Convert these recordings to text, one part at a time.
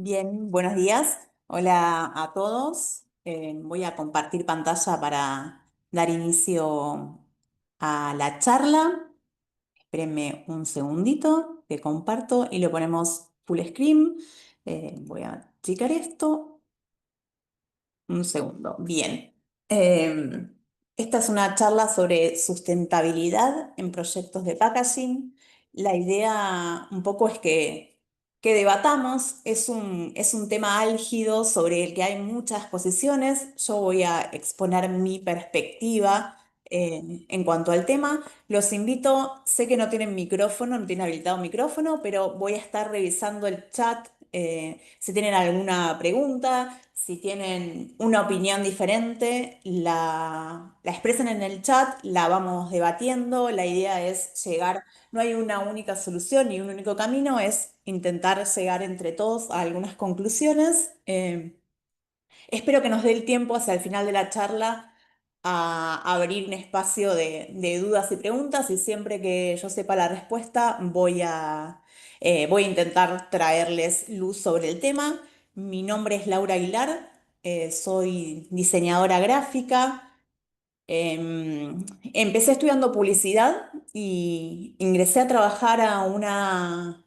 Bien, buenos días. Hola a todos. Voy a compartir pantalla para dar inicio a la charla. Espérenme un segundito, que comparto y lo ponemos full screen. Voy a checar esto. Un segundo. Bien. Esta es una charla sobre sustentabilidad en proyectos de packaging. La idea un poco es que debatamos. Es un tema álgido sobre el que hay muchas posiciones. Yo voy a exponer mi perspectiva en cuanto al tema. Los invito, sé que no tienen micrófono, no tienen habilitado micrófono, pero voy a estar revisando el chat. Si tienen alguna pregunta, si tienen una opinión diferente, la expresen en el chat, la vamos debatiendo. La idea es llegar, no hay una única solución ni un único camino, es intentar llegar entre todos a algunas conclusiones. Espero que nos dé el tiempo hacia el final de la charla a abrir un espacio de dudas y preguntas, y siempre que yo sepa la respuesta voy a intentar traerles luz sobre el tema. Mi nombre es Laura Aguilar, soy diseñadora gráfica. Empecé estudiando publicidad y ingresé a trabajar a una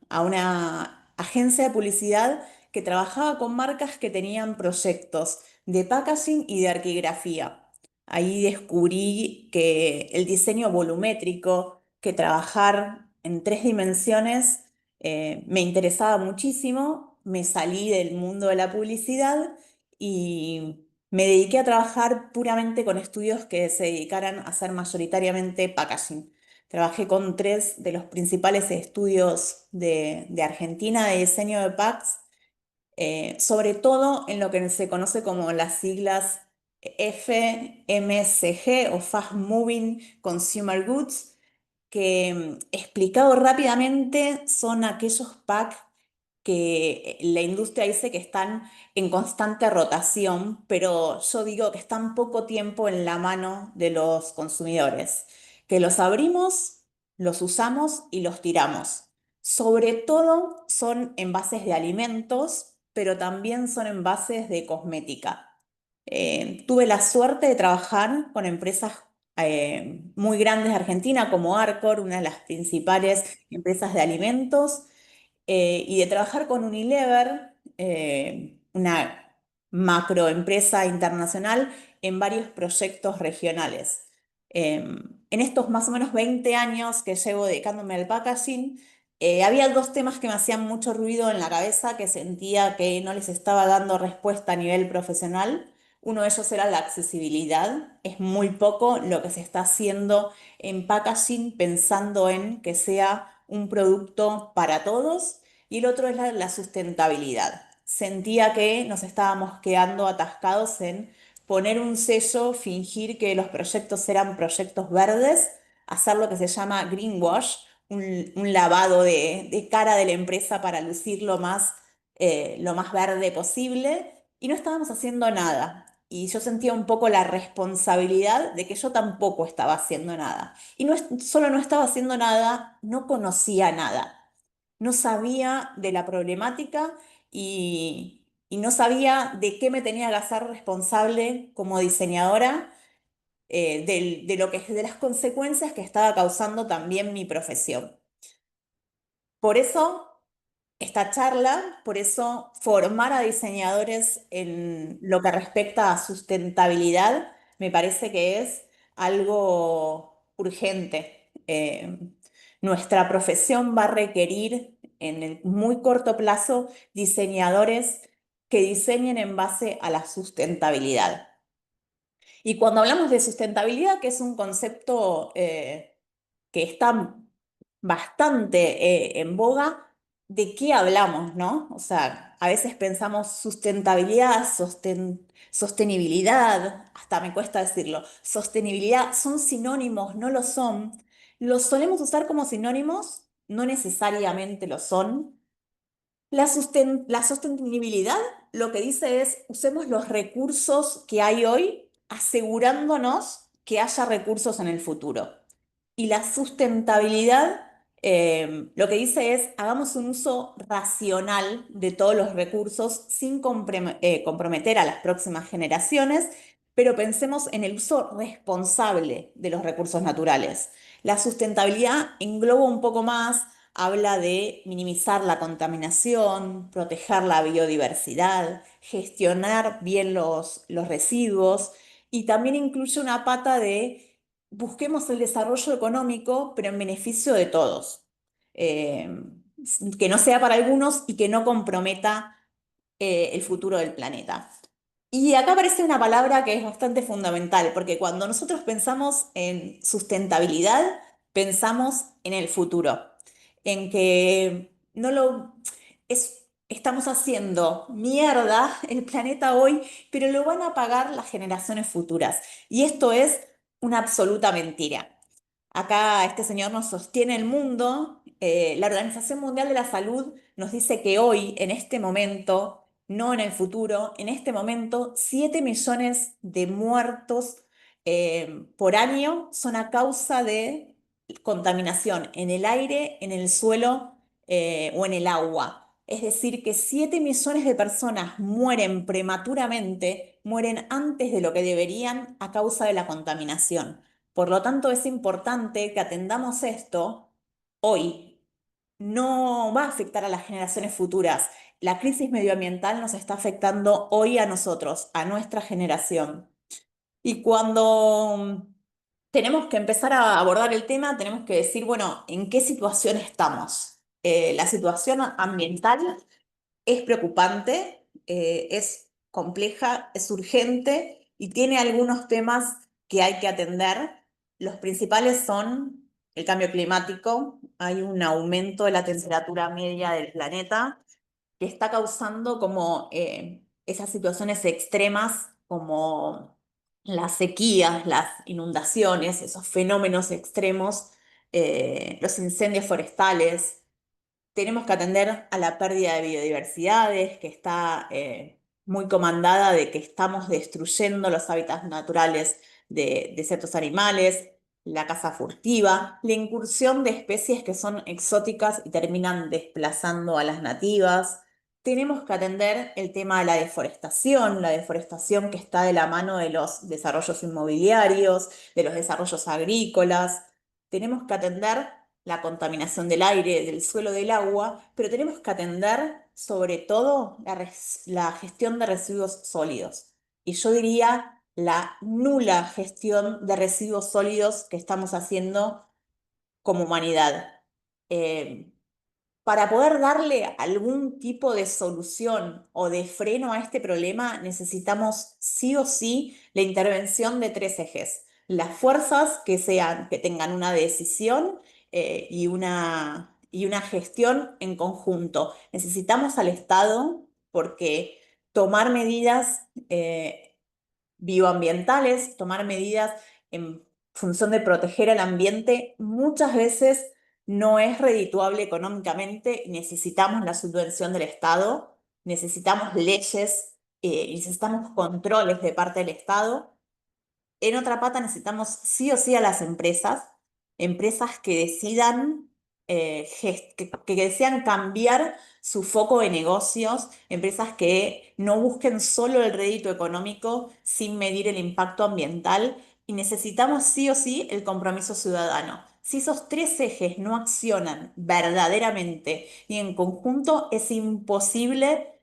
agencia de publicidad que trabajaba con marcas que tenían proyectos de packaging y de arquigrafía. Ahí descubrí que el diseño volumétrico, que trabajar en tres dimensiones, me interesaba muchísimo. Me salí del mundo de la publicidad y me dediqué a trabajar puramente con estudios que se dedicaran a hacer mayoritariamente packaging. Trabajé con tres de los principales estudios de Argentina de diseño de packs, sobre todo en lo que se conoce como las siglas FMCG o Fast Moving Consumer Goods, que explicado rápidamente son aquellos packs que la industria dice que están en constante rotación, pero yo digo que están poco tiempo en la mano de los consumidores, que los abrimos, los usamos y los tiramos. Sobre todo son envases de alimentos, pero también son envases de cosmética. Tuve la suerte de trabajar con empresas muy grandes de Argentina, como Arcor, una de las principales empresas de alimentos, y de trabajar con Unilever, una macroempresa internacional, en varios proyectos regionales. En estos más o menos 20 años que llevo dedicándome al packaging, había dos temas que me hacían mucho ruido en la cabeza, que sentía que no les estaba dando respuesta a nivel profesional. Uno de ellos era la accesibilidad. Es muy poco lo que se está haciendo en packaging pensando en que sea un producto para todos. Y el otro es la sustentabilidad. Sentía que nos estábamos quedando atascados en poner un sello, fingir que los proyectos eran proyectos verdes, hacer lo que se llama greenwash, un lavado de cara de la empresa para lucir lo más verde posible, y no estábamos haciendo nada. Y yo sentía un poco la responsabilidad de que yo tampoco estaba haciendo nada. Y no solo no estaba haciendo nada, no conocía nada. No sabía de la problemática y no sabía de qué me tenía que hacer responsable como diseñadora, de lo que, de las consecuencias que estaba causando también mi profesión. Por eso esta charla, por eso formar a diseñadores en lo que respecta a sustentabilidad me parece que es algo urgente. Nuestra profesión va a requerir en el muy corto plazo diseñadores que diseñen en base a la sustentabilidad. Y cuando hablamos de sustentabilidad, que es un concepto que está bastante en boga, ¿de qué hablamos, no? O sea, a veces pensamos sustentabilidad, sostenibilidad, hasta me cuesta decirlo. Sostenibilidad son sinónimos, no lo son. Los solemos usar como sinónimos, no necesariamente lo son. La sostenibilidad lo que dice es, usemos los recursos que hay hoy, asegurándonos que haya recursos en el futuro. Y la sustentabilidad Lo que dice es, hagamos un uso racional de todos los recursos sin comprometer a las próximas generaciones, pero pensemos en el uso responsable de los recursos naturales. La sustentabilidad engloba un poco más, habla de minimizar la contaminación, proteger la biodiversidad, gestionar bien los residuos y también incluye una pata de busquemos el desarrollo económico, pero en beneficio de todos. Eh, que no sea para algunos y que no comprometa el futuro del planeta. Y acá aparece una palabra que es bastante fundamental, porque cuando nosotros pensamos en sustentabilidad, pensamos en el futuro, en que no lo estamos haciendo mierda el planeta hoy, pero lo van a pagar las generaciones futuras. Y esto es una absoluta mentira. Acá este señor nos sostiene el mundo. La Organización Mundial de la Salud nos dice que hoy, en este momento, no en el futuro, en este momento, 7 millones de muertos por año son a causa de contaminación en el aire, en el suelo o en el agua. Es decir, que 7 millones de personas mueren prematuramente, mueren antes de lo que deberían a causa de la contaminación. Por lo tanto, es importante que atendamos esto hoy. No va a afectar a las generaciones futuras. La crisis medioambiental nos está afectando hoy a nosotros, a nuestra generación. Y cuando tenemos que empezar a abordar el tema, tenemos que decir, bueno, ¿en qué situación estamos? La situación ambiental es preocupante, es compleja, es urgente y tiene algunos temas que hay que atender. Los principales son el cambio climático, hay un aumento de la temperatura media del planeta que está causando como esas situaciones extremas como las sequías, las inundaciones, esos fenómenos extremos, los incendios forestales. Tenemos que atender a la pérdida de biodiversidades, que está muy comandada de que estamos destruyendo los hábitats naturales de ciertos animales, la caza furtiva, la incursión de especies que son exóticas y terminan desplazando a las nativas. Tenemos que atender el tema de la deforestación que está de la mano de los desarrollos inmobiliarios, de los desarrollos agrícolas. Tenemos que atender la contaminación del aire, del suelo, del agua, pero tenemos que atender sobre todo la gestión de residuos sólidos. Y yo diría la nula gestión de residuos sólidos que estamos haciendo como humanidad. Eh, para poder darle algún tipo de solución o de freno a este problema, necesitamos sí o sí la intervención de tres ejes. Las fuerzas que tengan una decisión y una gestión en conjunto. Necesitamos al Estado porque tomar medidas bioambientales, tomar medidas en función de proteger al ambiente, muchas veces no es redituable económicamente y necesitamos la subvención del Estado, necesitamos leyes, necesitamos controles de parte del Estado. En otra pata necesitamos sí o sí a las empresas, empresas que decidan, que desean cambiar su foco de negocios, empresas que no busquen solo el rédito económico sin medir el impacto ambiental y necesitamos sí o sí el compromiso ciudadano. Si esos tres ejes no accionan verdaderamente y en conjunto, es imposible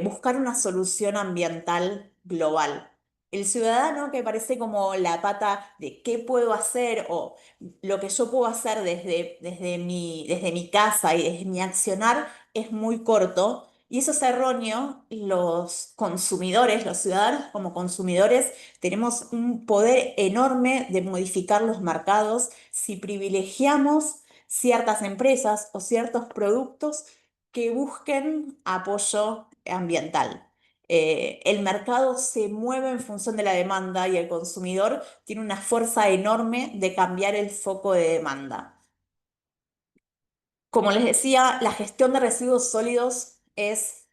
buscar una solución ambiental global. El ciudadano que parece como la pata de qué puedo hacer o lo que yo puedo hacer desde mi casa y desde mi accionar es muy corto y eso es erróneo. Los consumidores, los ciudadanos como consumidores, tenemos un poder enorme de modificar los mercados si privilegiamos ciertas empresas o ciertos productos que busquen apoyo ambiental. El mercado se mueve en función de la demanda y el consumidor tiene una fuerza enorme de cambiar el foco de demanda. Como les decía, la gestión de residuos sólidos es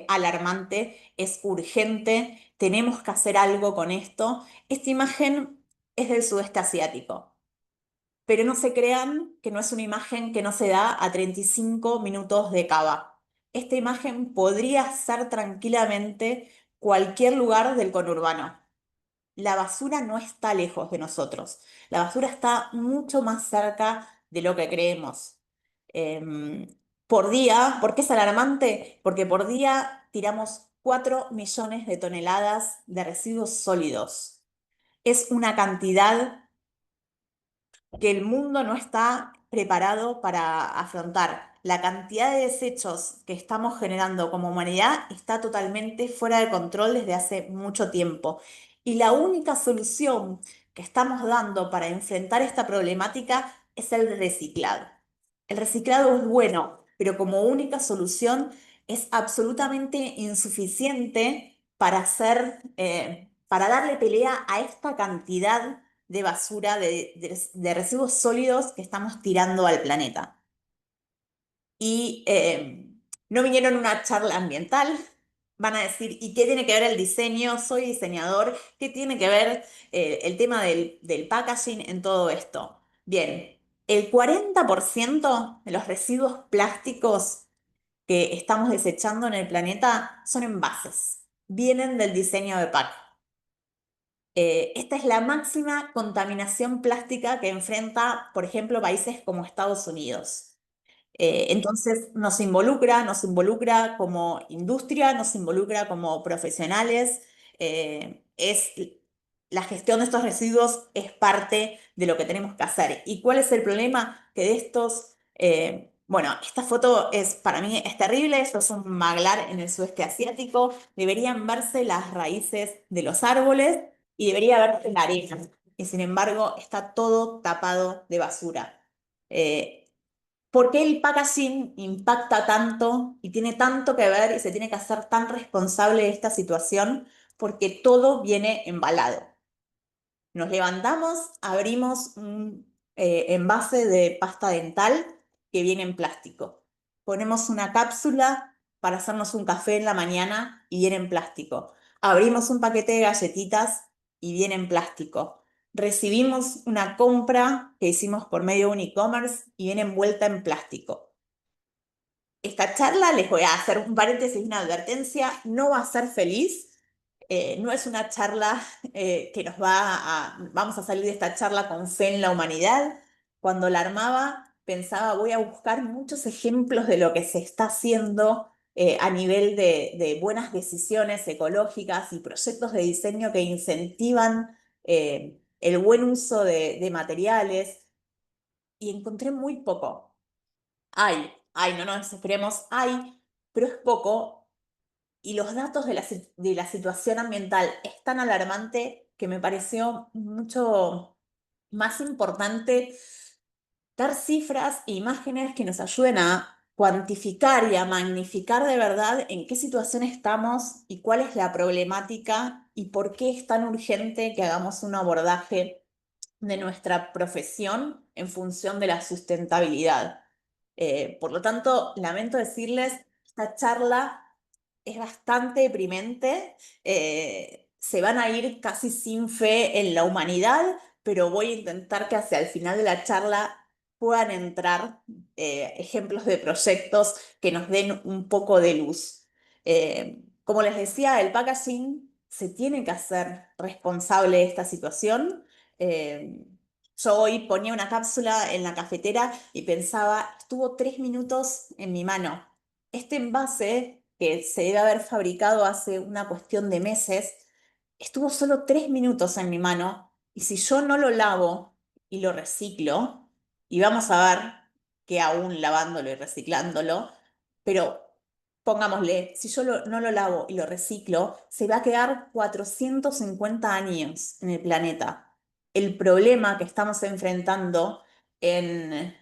alarmante, es urgente, tenemos que hacer algo con esto. Esta imagen es del sudeste asiático. pero no se crean que no es una imagen que no se da a 35 minutos de Cava. Esta imagen podría ser tranquilamente cualquier lugar del conurbano. La basura no está lejos de nosotros. La basura está mucho más cerca de lo que creemos. Em, por día, ¿por qué es alarmante? Porque por día tiramos 4 millones de toneladas de residuos sólidos. Es una cantidad que el mundo no está preparado para afrontar. La cantidad de desechos que estamos generando como humanidad está totalmente fuera de control desde hace mucho tiempo. Y la única solución que estamos dando para enfrentar esta problemática es el reciclado. El reciclado es bueno, pero como única solución es absolutamente insuficiente para para darle pelea a esta cantidad de basura, de residuos sólidos que estamos tirando al planeta. Y no vinieron a una charla ambiental, van a decir, ¿y qué tiene que ver el diseño? Soy diseñador, ¿qué tiene que ver el tema del packaging en todo esto? Bien, el 40% de los residuos plásticos que estamos desechando en el planeta son envases, vienen del diseño de pack. Esta es la máxima contaminación plástica que enfrenta, por ejemplo, países como Estados Unidos. Entonces nos involucra como industria, nos involucra como profesionales. La gestión de estos residuos es parte de lo que tenemos que hacer. ¿Y cuál es el problema? Que de bueno, esta foto para mí es terrible, esto es un manglar en el sudeste asiático, deberían verse las raíces de los árboles y debería verse la arena. Y sin embargo, está todo tapado de basura. Eh, ¿Por qué el packaging impacta tanto y tiene tanto que ver y se tiene que hacer tan responsable de esta situación? Porque todo viene embalado. Nos levantamos, abrimos un envase de pasta dental que viene en plástico. Ponemos una cápsula para hacernos un café en la mañana y viene en plástico. Abrimos un paquete de galletitas y viene en plástico. Recibimos una compra que hicimos por medio de un e-commerce y viene envuelta en plástico. Esta charla, les voy a hacer un paréntesis, una advertencia, no va a ser feliz. No es una charla que vamos a salir de esta charla con fe en la humanidad. Cuando la armaba, pensaba, voy a buscar muchos ejemplos de lo que se está haciendo a nivel de buenas decisiones ecológicas y proyectos de diseño que incentivan el buen uso de materiales, y encontré muy poco. No nos desesperemos, pero es poco, y los datos de la situación ambiental es tan alarmante que me pareció mucho más importante dar cifras e imágenes que nos ayuden a cuantificar y a magnificar de verdad en qué situación estamos y cuál es la problemática y por qué es tan urgente que hagamos un abordaje de nuestra profesión en función de la sustentabilidad. Por lo tanto, lamento decirles, esta charla es bastante deprimente. Se van a ir casi sin fe en la humanidad, pero voy a intentar que hacia el final de la charla puedan entrar ejemplos de proyectos que nos den un poco de luz. Como les decía, el packaging se tiene que hacer responsable de esta situación. Eh, yo hoy ponía una cápsula en la cafetera y pensaba, estuvo 3 minutos en mi mano. Este envase, que se debe haber fabricado hace una cuestión de meses, estuvo solo 3 minutos en mi mano, y si yo no lo lavo y lo reciclo, y vamos a ver que aún lavándolo y reciclándolo, pero pongámosle, si yo no lo lavo y lo reciclo, se va a quedar 450 años en el planeta. El problema que estamos enfrentando en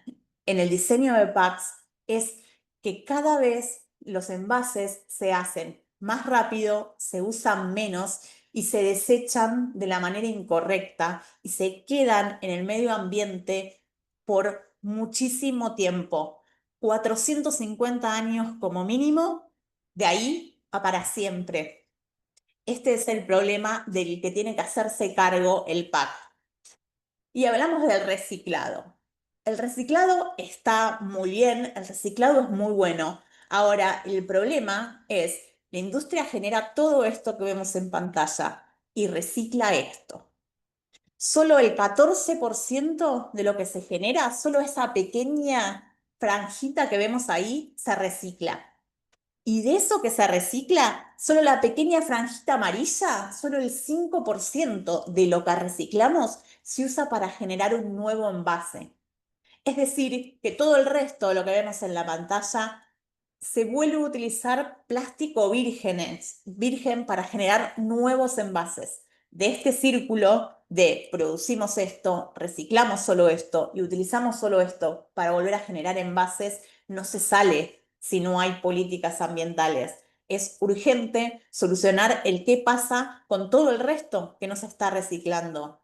el diseño de packs es que cada vez los envases se hacen más rápido, se usan menos y se desechan de la manera incorrecta y se quedan en el medio ambiente por muchísimo tiempo. 450 años como mínimo, de ahí a para siempre. Este es el problema del que tiene que hacerse cargo el PAC. Y hablamos del reciclado. el reciclado está muy bien, el reciclado es muy bueno. Ahora, el problema es, la industria genera todo esto que vemos en pantalla y recicla esto. Solo el 14% de lo que se genera, solo esa pequeña franjita que vemos ahí, se recicla. Y de eso que se recicla, solo la pequeña franjita amarilla, solo el 5% de lo que reciclamos se usa para generar un nuevo envase. Es decir, que todo el resto de lo que vemos en la pantalla se vuelve a utilizar plástico virgen para generar nuevos envases. De este círculo de producimos esto, reciclamos solo esto y utilizamos solo esto para volver a generar envases, no se sale si no hay políticas ambientales. Es urgente solucionar el qué pasa con todo el resto que no se está reciclando.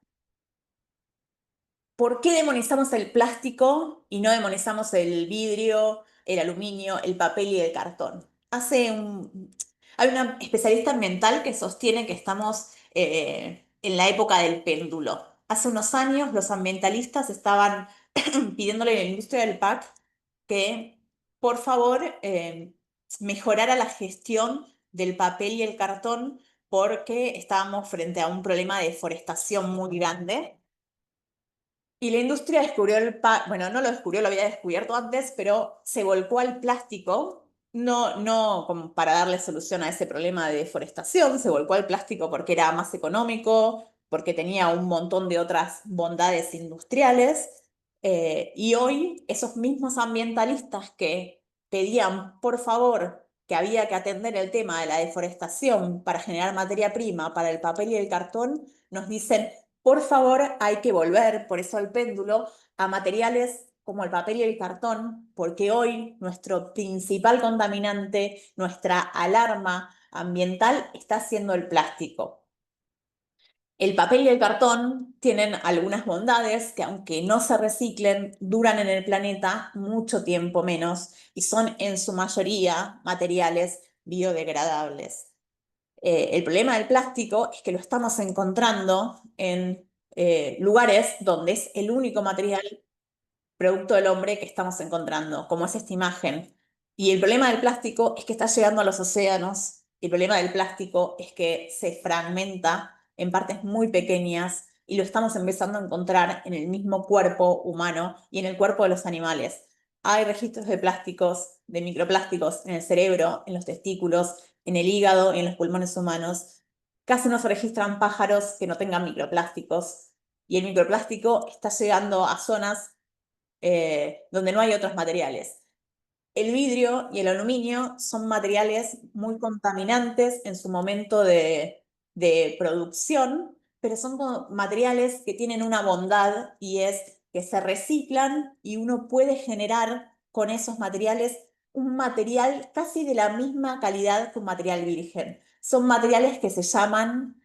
¿Por qué demonizamos el plástico y no demonizamos el vidrio, el aluminio, el papel y el cartón? Hay una especialista ambiental que sostiene que estamos en la época del péndulo. Hace unos años los ambientalistas estaban pidiéndole a la industria del PAC que, por favor, mejorara la gestión del papel y el cartón porque estábamos frente a un problema de deforestación muy grande y la industria descubrió bueno, no lo descubrió, lo había descubierto antes, pero se volcó al plástico, no como para darle solución a ese problema de deforestación, se volcó al plástico porque era más económico, porque tenía un montón de otras bondades industriales. Y hoy esos mismos ambientalistas que pedían, por favor, que había que atender el tema de la deforestación para generar materia prima para el papel y el cartón, nos dicen por favor, hay que volver, por eso el péndulo, a materiales como el papel y el cartón, porque hoy nuestro principal contaminante, nuestra alarma ambiental está siendo el plástico. El papel y el cartón tienen algunas bondades que aunque no se reciclen, duran en el planeta mucho tiempo menos y son en su mayoría materiales biodegradables. El problema del plástico es que lo estamos encontrando en lugares donde es el único material producto del hombre que estamos encontrando, como es esta imagen. Y el problema del plástico es que está llegando a los océanos. El problema del plástico es que se fragmenta en partes muy pequeñas y lo estamos empezando a encontrar en el mismo cuerpo humano y en el cuerpo de los animales. Hay registros de plásticos, de microplásticos en el cerebro, en los testículos, en el hígado y en los pulmones humanos. Casi no se registran pájaros que no tengan microplásticos. Y el microplástico está llegando a zonas donde no hay otros materiales. El vidrio y el aluminio son materiales muy contaminantes en su momento de producción, pero son materiales que tienen una bondad y es que se reciclan y uno puede generar con esos materiales un material casi de la misma calidad que un material virgen. Son materiales que se llaman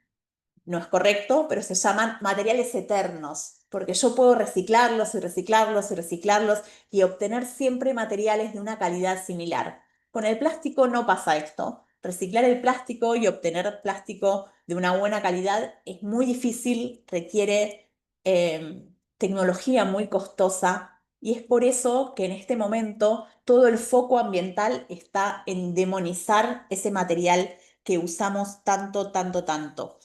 no es correcto, pero se llaman materiales eternos, porque yo puedo reciclarlos y reciclarlos y reciclarlos y obtener siempre materiales de una calidad similar. Con el plástico no pasa esto. Reciclar el plástico y obtener plástico de una buena calidad es muy difícil, requiere tecnología muy costosa y es por eso que en este momento todo el foco ambiental está en demonizar ese material que usamos tanto, tanto, tanto.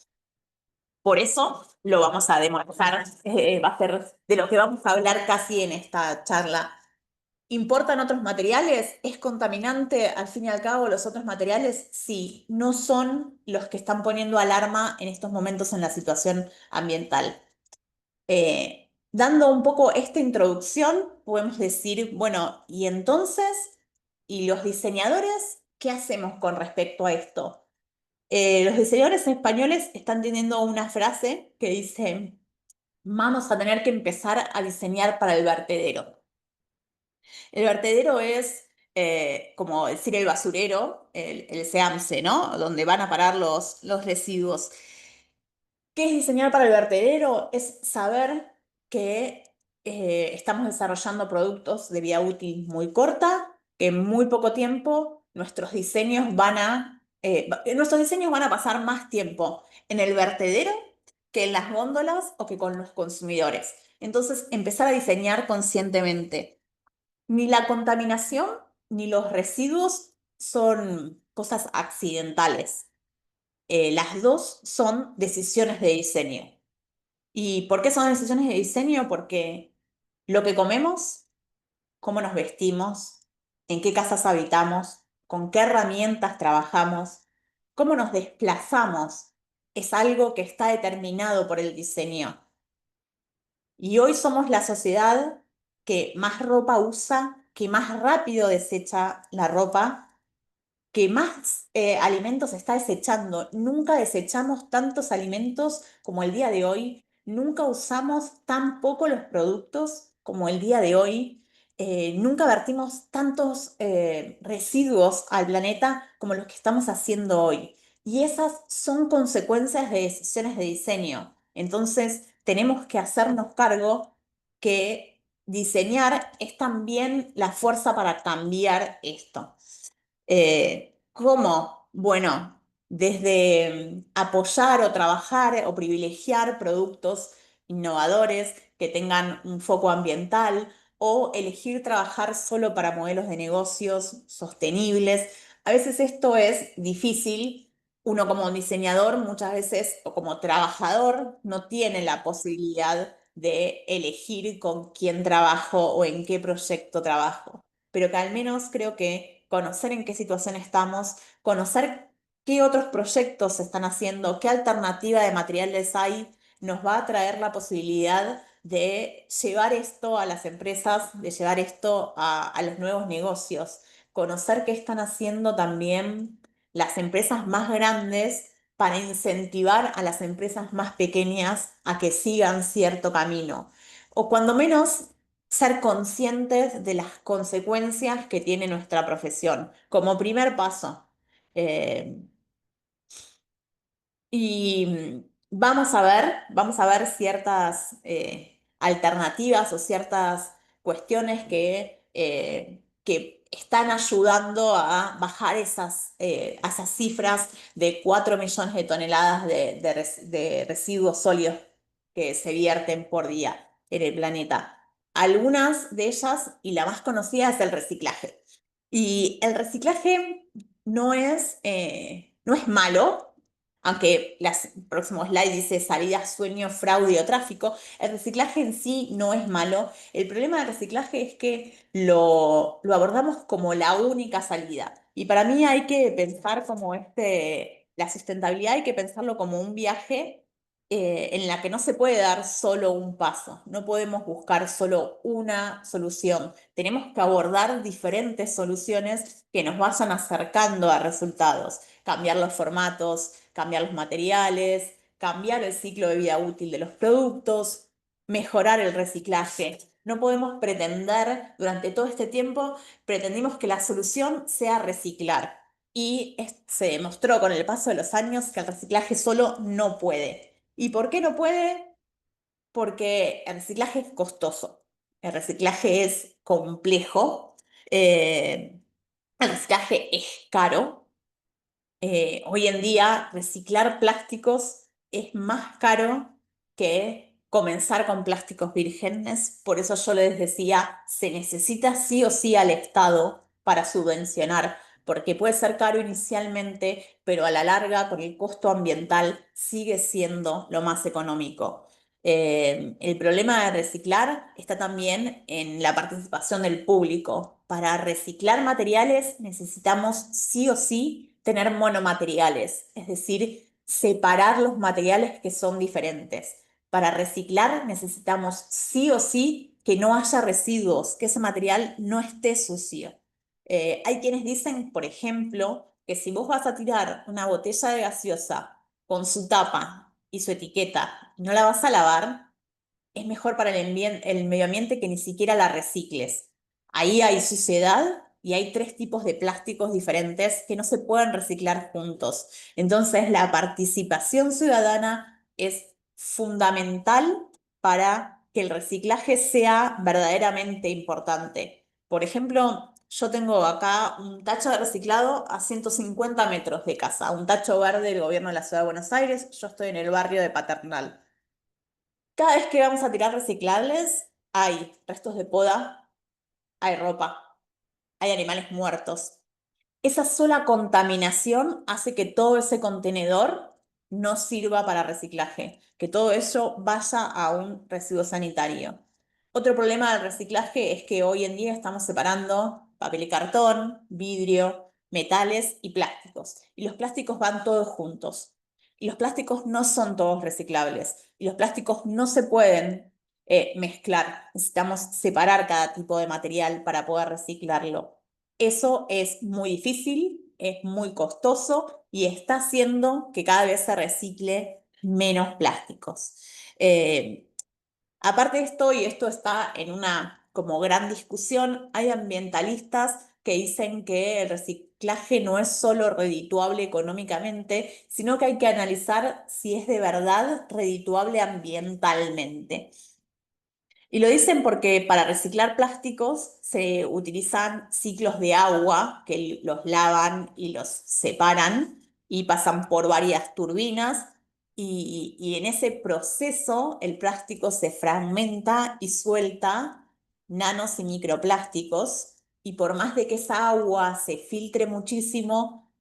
Por eso lo vamos a demonizar, va a ser de lo que vamos a hablar casi en esta charla. ¿Importan otros materiales? ¿Es contaminante al fin y al cabo los otros materiales? Sí, no son los que están poniendo alarma en estos momentos en la situación ambiental. Dando un poco esta introducción, podemos decir, bueno, y entonces, ¿y los diseñadores qué hacemos con respecto a esto? Los diseñadores españoles están teniendo una frase que dice, vamos a tener que empezar a diseñar para el vertedero. El vertedero es como decir el basurero, el SEAMSE, ¿no? Donde van a parar los residuos. ¿Qué es diseñar para el vertedero? Es saber que estamos desarrollando productos de vida útil muy corta, que en muy poco tiempo nuestros diseños van a pasar más tiempo en el vertedero que en las góndolas o que con los consumidores. Entonces, empezar a diseñar conscientemente. Ni la contaminación ni los residuos son cosas accidentales. Las dos son decisiones de diseño. ¿Y por qué son decisiones de diseño? Porque lo que comemos, cómo nos vestimos, en qué casas habitamos, con qué herramientas trabajamos, cómo nos desplazamos, es algo que está determinado por el diseño. Y hoy somos la sociedad que más ropa usa, que más rápido desecha la ropa, que más alimentos está desechando. Nunca desechamos tantos alimentos como el día de hoy. Nunca usamos tan poco los productos como el día de hoy. Nunca vertimos tantos residuos al planeta como los que estamos haciendo hoy. Y esas son consecuencias de decisiones de diseño. Entonces, tenemos que hacernos cargo que diseñar es también la fuerza para cambiar esto. ¿Cómo? Bueno, desde apoyar o trabajar o privilegiar productos innovadores que tengan un foco ambiental o elegir trabajar solo para modelos de negocios sostenibles. A veces esto es difícil. Uno como diseñador muchas veces o como trabajador no tiene la posibilidad de elegir con quién trabajo o en qué proyecto trabajo, pero que al menos creo que conocer en qué situación estamos, conocer qué otros proyectos se están haciendo, qué alternativa de materiales hay, nos va a traer la posibilidad de llevar esto a las empresas, de llevar esto a los nuevos negocios, conocer qué están haciendo también las empresas más grandes para incentivar a las empresas más pequeñas a que sigan cierto camino. O cuando menos ser conscientes de las consecuencias que tiene nuestra profesión, como primer paso. Eh, y vamos a ver ciertas alternativas o ciertas cuestiones que están ayudando a bajar a esas cifras de 4 millones de toneladas de residuos sólidos que se vierten por día en el planeta. Algunas de ellas, y la más conocida, es el reciclaje. Y el reciclaje no es malo, aunque el próximo slide dice salida, sueño, fraude o tráfico. El reciclaje en sí no es malo. El problema del reciclaje es que lo abordamos como la única salida. Y para mí hay que pensar como la sustentabilidad hay que pensarlo como un viaje en la que no se puede dar solo un paso. No podemos buscar solo una solución. Tenemos que abordar diferentes soluciones que nos vayan acercando a resultados. Cambiar los formatos, cambiar los materiales, cambiar el ciclo de vida útil de los productos, mejorar el reciclaje. No podemos pretender, durante todo este tiempo, pretendimos que la solución sea reciclar. Y se demostró con el paso de los años que el reciclaje solo no puede. ¿Y por qué no puede? Porque el reciclaje es costoso, el reciclaje es complejo, el reciclaje es caro. Hoy en día reciclar plásticos es más caro que comenzar con plásticos vírgenes. Por eso yo les decía, se necesita sí o sí al Estado para subvencionar, porque puede ser caro inicialmente, pero a la larga, con el costo ambiental, sigue siendo lo más económico. El problema de reciclar está también en la participación del público. Para reciclar materiales necesitamos sí o sí tener monomateriales, es decir, separar los materiales que son diferentes. Para reciclar necesitamos sí o sí que no haya residuos, que ese material no esté sucio. Hay quienes dicen, por ejemplo, que si vos vas a tirar una botella de gaseosa con su tapa y su etiqueta y no la vas a lavar, es mejor para el medio ambiente que ni siquiera la recicles. Ahí hay suciedad y hay tres tipos de plásticos diferentes que no se pueden reciclar juntos. Entonces, la participación ciudadana es fundamental para que el reciclaje sea verdaderamente importante. Por ejemplo, yo tengo acá un tacho de reciclado a 150 metros de casa, un tacho verde del gobierno de la Ciudad de Buenos Aires. Yo estoy en el barrio de Paternal. Cada vez que vamos a tirar reciclables, hay restos de poda, hay ropa, hay animales muertos. Esa sola contaminación hace que todo ese contenedor no sirva para reciclaje, que todo eso vaya a un residuo sanitario. Otro problema del reciclaje es que hoy en día estamos separando papel y cartón, vidrio, metales y plásticos. Y los plásticos van todos juntos. Y los plásticos no son todos reciclables. Y los plásticos no se pueden mezclar. Necesitamos separar cada tipo de material para poder reciclarlo. Eso es muy difícil, es muy costoso y está haciendo que cada vez se recicle menos plásticos. Eh, Aparte de esto, y esto está en una como gran discusión, hay ambientalistas que dicen que el reciclaje no es solo redituable económicamente, sino que hay que analizar si es de verdad redituable ambientalmente. Y lo dicen porque para reciclar plásticos se utilizan ciclos de agua que los lavan y los separan y pasan por varias turbinas y en ese proceso el plástico se fragmenta y suelta nanos y microplásticos y por más de que esa agua se filtre muchísimo,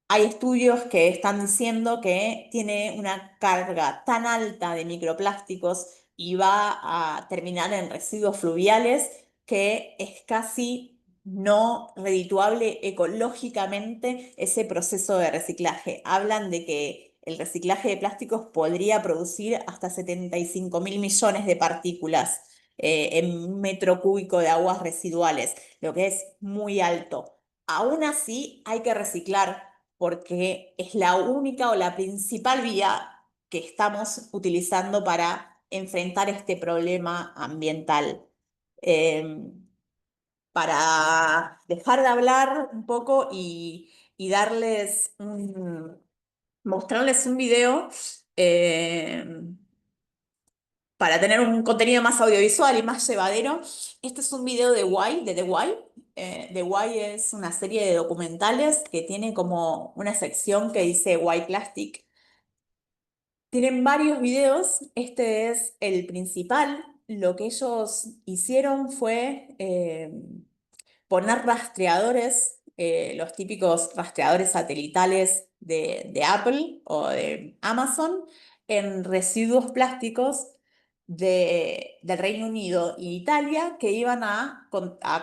hay estudios que están diciendo que tiene una carga tan alta de microplásticos y va a terminar en residuos fluviales que es casi no redituable ecológicamente ese proceso de reciclaje. Hablan de que el reciclaje de plásticos podría producir hasta 75 mil millones de partículas en un metro cúbico de aguas residuales, lo que es muy alto. Aún así, hay que reciclar porque es la única o la principal vía que estamos utilizando para enfrentar este problema ambiental. Eh, para dejar de hablar un poco y mostrarles un video eh, para tener un contenido más audiovisual y más llevadero. Este es un video de Why, de The Why. The Why es una serie de documentales que tiene como una sección que dice Why Plastic. Tienen varios videos, este es el principal. Lo que ellos hicieron fue poner rastreadores, los típicos rastreadores satelitales de Apple o de Amazon, en residuos plásticos del Reino Unido y Italia que iban a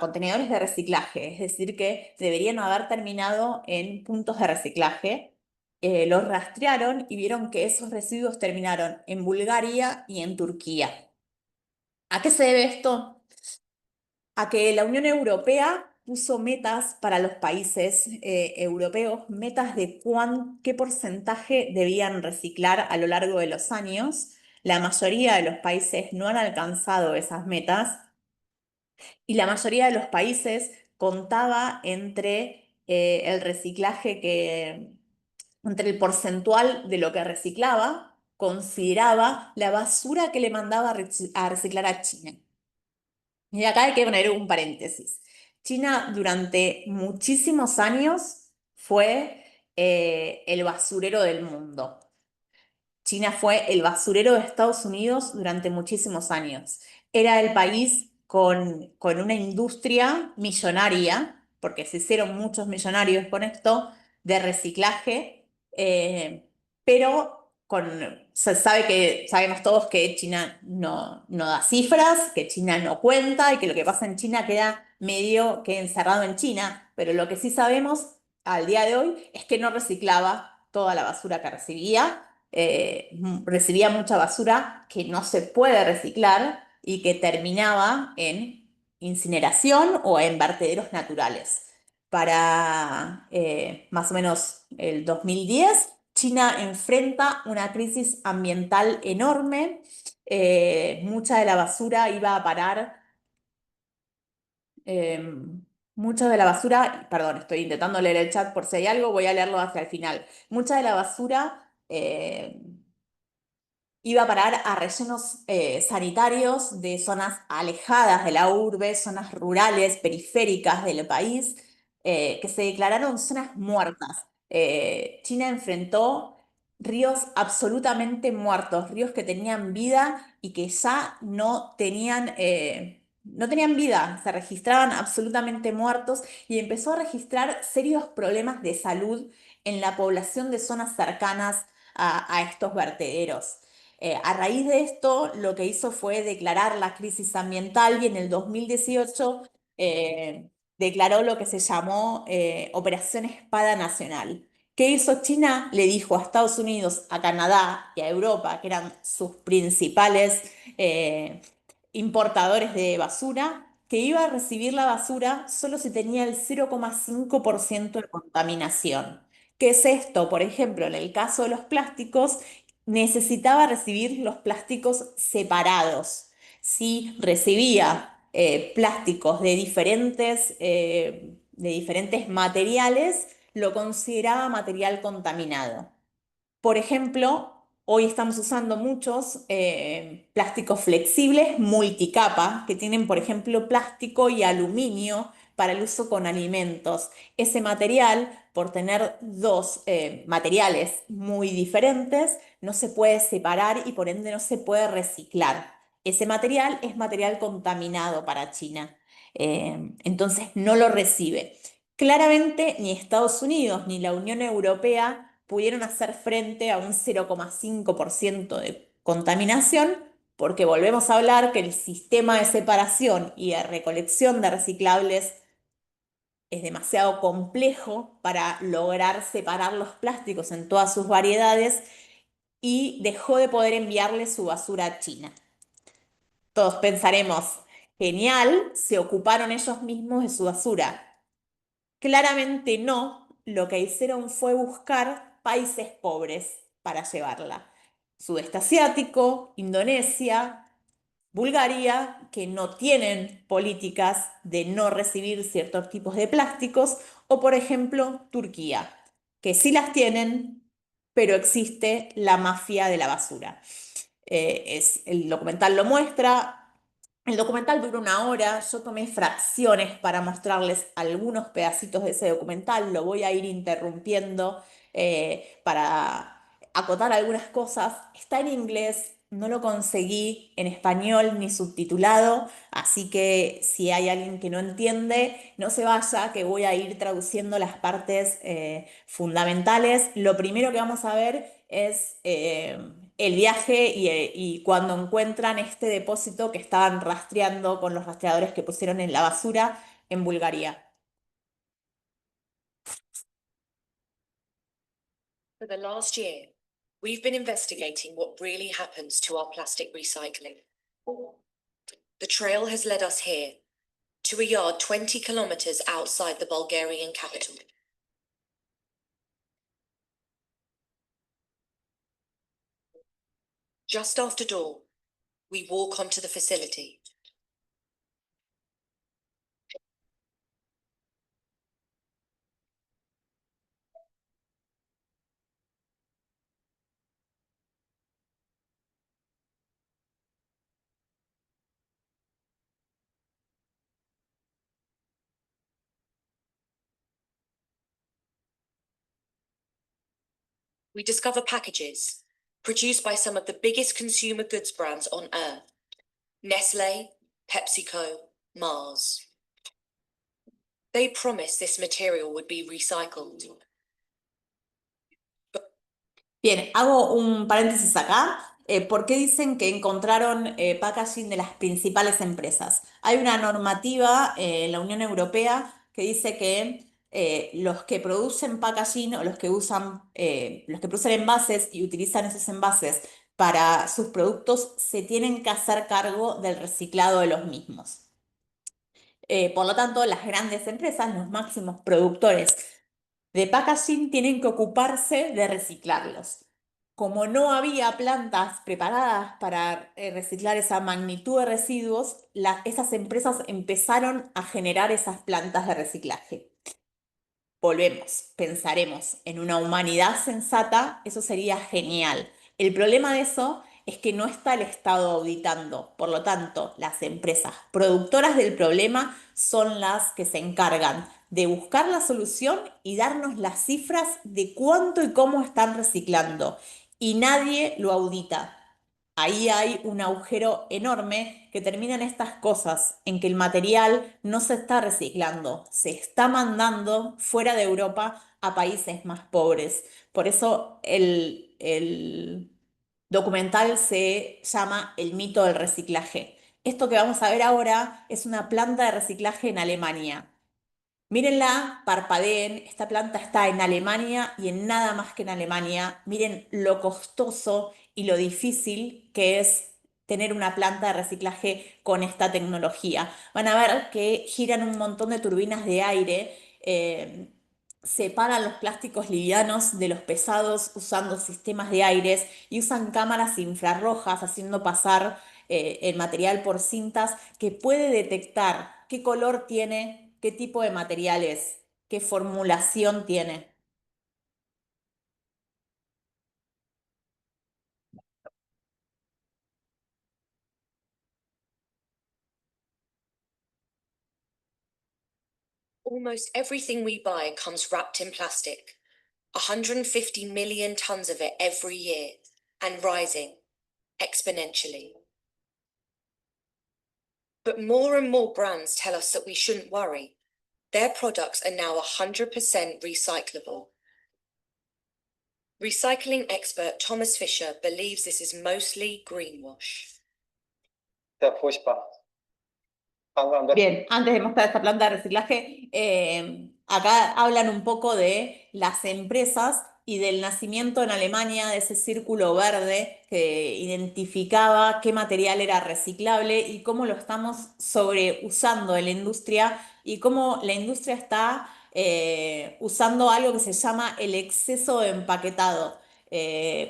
contenedores de reciclaje, es decir, que deberían haber terminado en puntos de reciclaje. Los rastrearon y vieron que esos residuos terminaron en Bulgaria y en Turquía. ¿A qué se debe esto? A que la Unión Europea puso metas para los países europeos, metas de qué porcentaje debían reciclar a lo largo de los años. La mayoría de los países no han alcanzado esas metas y la mayoría de los países contaba entre el porcentual de lo que reciclaba, consideraba la basura que le mandaba a reciclar a China. Y acá hay que poner un paréntesis. China durante muchísimos años fue el basurero del mundo. China fue el basurero de Estados Unidos durante muchísimos años. Era el país con una industria millonaria, porque se hicieron muchos millonarios con esto, de reciclaje, pero sabemos todos que China no da cifras, que China no cuenta y que lo que pasa en China queda medio que encerrado en China, pero lo que sí sabemos al día de hoy es que no reciclaba toda la basura que recibía mucha basura que no se puede reciclar y que terminaba en incineración o en vertederos naturales. Para más o menos el 2010, China enfrenta una crisis ambiental enorme. Mucha de la basura iba a parar eh, mucha de la basura, perdón, estoy intentando leer el chat por si hay algo, voy a leerlo hacia el final. Mucha de la basura iba a parar a rellenos sanitarios de zonas alejadas de la urbe, zonas rurales, periféricas del país, que se declararon zonas muertas. China enfrentó ríos absolutamente muertos, ríos que tenían vida y que ya no tenían vida, se registraban absolutamente muertos y empezó a registrar serios problemas de salud en la población de zonas cercanas a estos vertederos. A raíz de esto, lo que hizo fue declarar la crisis ambiental y en el 2018 declaró lo que se llamó Operación Espada Nacional. ¿Qué hizo China? Le dijo a Estados Unidos, a Canadá y a Europa, que eran sus principales eh, importadores de basura, que iba a recibir la basura solo si tenía el 0,5% de contaminación. ¿Qué es esto? Por ejemplo, en el caso de los plásticos, necesitaba recibir los plásticos separados. Si recibía plásticos de diferentes materiales, lo consideraba material contaminado. Por ejemplo, hoy estamos usando muchos plásticos flexibles multicapa que tienen, por ejemplo, plástico y aluminio para el uso con alimentos. Ese material, por tener dos materiales muy diferentes, no se puede separar y por ende no se puede reciclar. Ese material es material contaminado para China. Entonces no lo recibe. Claramente ni Estados Unidos ni la Unión Europea pudieron hacer frente a un 0,5% de contaminación, porque volvemos a hablar que el sistema de separación y de recolección de reciclables es demasiado complejo para lograr separar los plásticos en todas sus variedades y dejó de poder enviarle su basura a China. Todos pensaremos, genial, se ocuparon ellos mismos de su basura. Claramente no, lo que hicieron fue buscar países pobres para llevarla. Sudeste Asiático, Indonesia, Bulgaria, que no tienen políticas de no recibir ciertos tipos de plásticos, o por ejemplo Turquía, que sí las tienen, pero existe la mafia de la basura. El documental lo muestra. El documental dura una hora. Yo tomé fracciones para mostrarles algunos pedacitos de ese documental. Lo voy a ir interrumpiendo para acotar algunas cosas. Está en inglés. No lo conseguí en español ni subtitulado, así que si hay alguien que no entiende, no se vaya, que voy a ir traduciendo las partes fundamentales. Lo primero que vamos a ver es el viaje y cuando encuentran este depósito que estaban rastreando con los rastreadores que pusieron en la basura en Bulgaria. For the last year, we've been investigating what really happens to our plastic recycling. The trail has led us here, to a yard 20 kilometers outside the Bulgarian capital. Just after dawn, we walk onto the facility. We discover packages produced by some of the biggest consumer goods brands on Earth: Nestle, PepsiCo, Mars. They promised this material would be recycled. Bien, hago un paréntesis acá. ¿Por qué dicen que encontraron packaging de las principales empresas? Hay una normativa en la Unión Europea que dice que los que producen packaging o los que producen envases y utilizan esos envases para sus productos se tienen que hacer cargo del reciclado de los mismos. Por lo tanto, las grandes empresas, los máximos productores de packaging, tienen que ocuparse de reciclarlos. Como no había plantas preparadas para reciclar esa magnitud de residuos, esas empresas empezaron a generar esas plantas de reciclaje. Volvemos, pensaremos en una humanidad sensata, eso sería genial. El problema de eso es que no está el Estado auditando, por lo tanto, las empresas productoras del problema son las que se encargan de buscar la solución y darnos las cifras de cuánto y cómo están reciclando. Y nadie lo audita. Ahí hay un agujero enorme que termina en estas cosas, en que el material no se está reciclando, se está mandando fuera de Europa a países más pobres. Por eso el documental se llama El mito del reciclaje. Esto que vamos a ver ahora es una planta de reciclaje en Alemania. Mírenla, parpadeen, esta planta está en Alemania y en nada más que en Alemania. Miren lo costoso y lo difícil que es tener una planta de reciclaje con esta tecnología. Van a ver que giran un montón de turbinas de aire, separan los plásticos livianos de los pesados usando sistemas de aires y usan cámaras infrarrojas haciendo pasar el material por cintas que puede detectar qué color tiene, qué tipo de material es, qué formulación tiene. Almost everything we buy comes wrapped in plastic. 150 million tons of it every year, and rising exponentially. But more and more brands tell us that we shouldn't worry. Their products are now 100% recyclable. Recycling expert Thomas Fisher believes this is mostly greenwash. Sehr furchtbar. Bien, antes de mostrar esta planta de reciclaje, acá hablan un poco de las empresas y del nacimiento en Alemania de ese círculo verde que identificaba qué material era reciclable y cómo lo estamos sobreusando en la industria y cómo la industria está usando algo que se llama el exceso de empaquetado,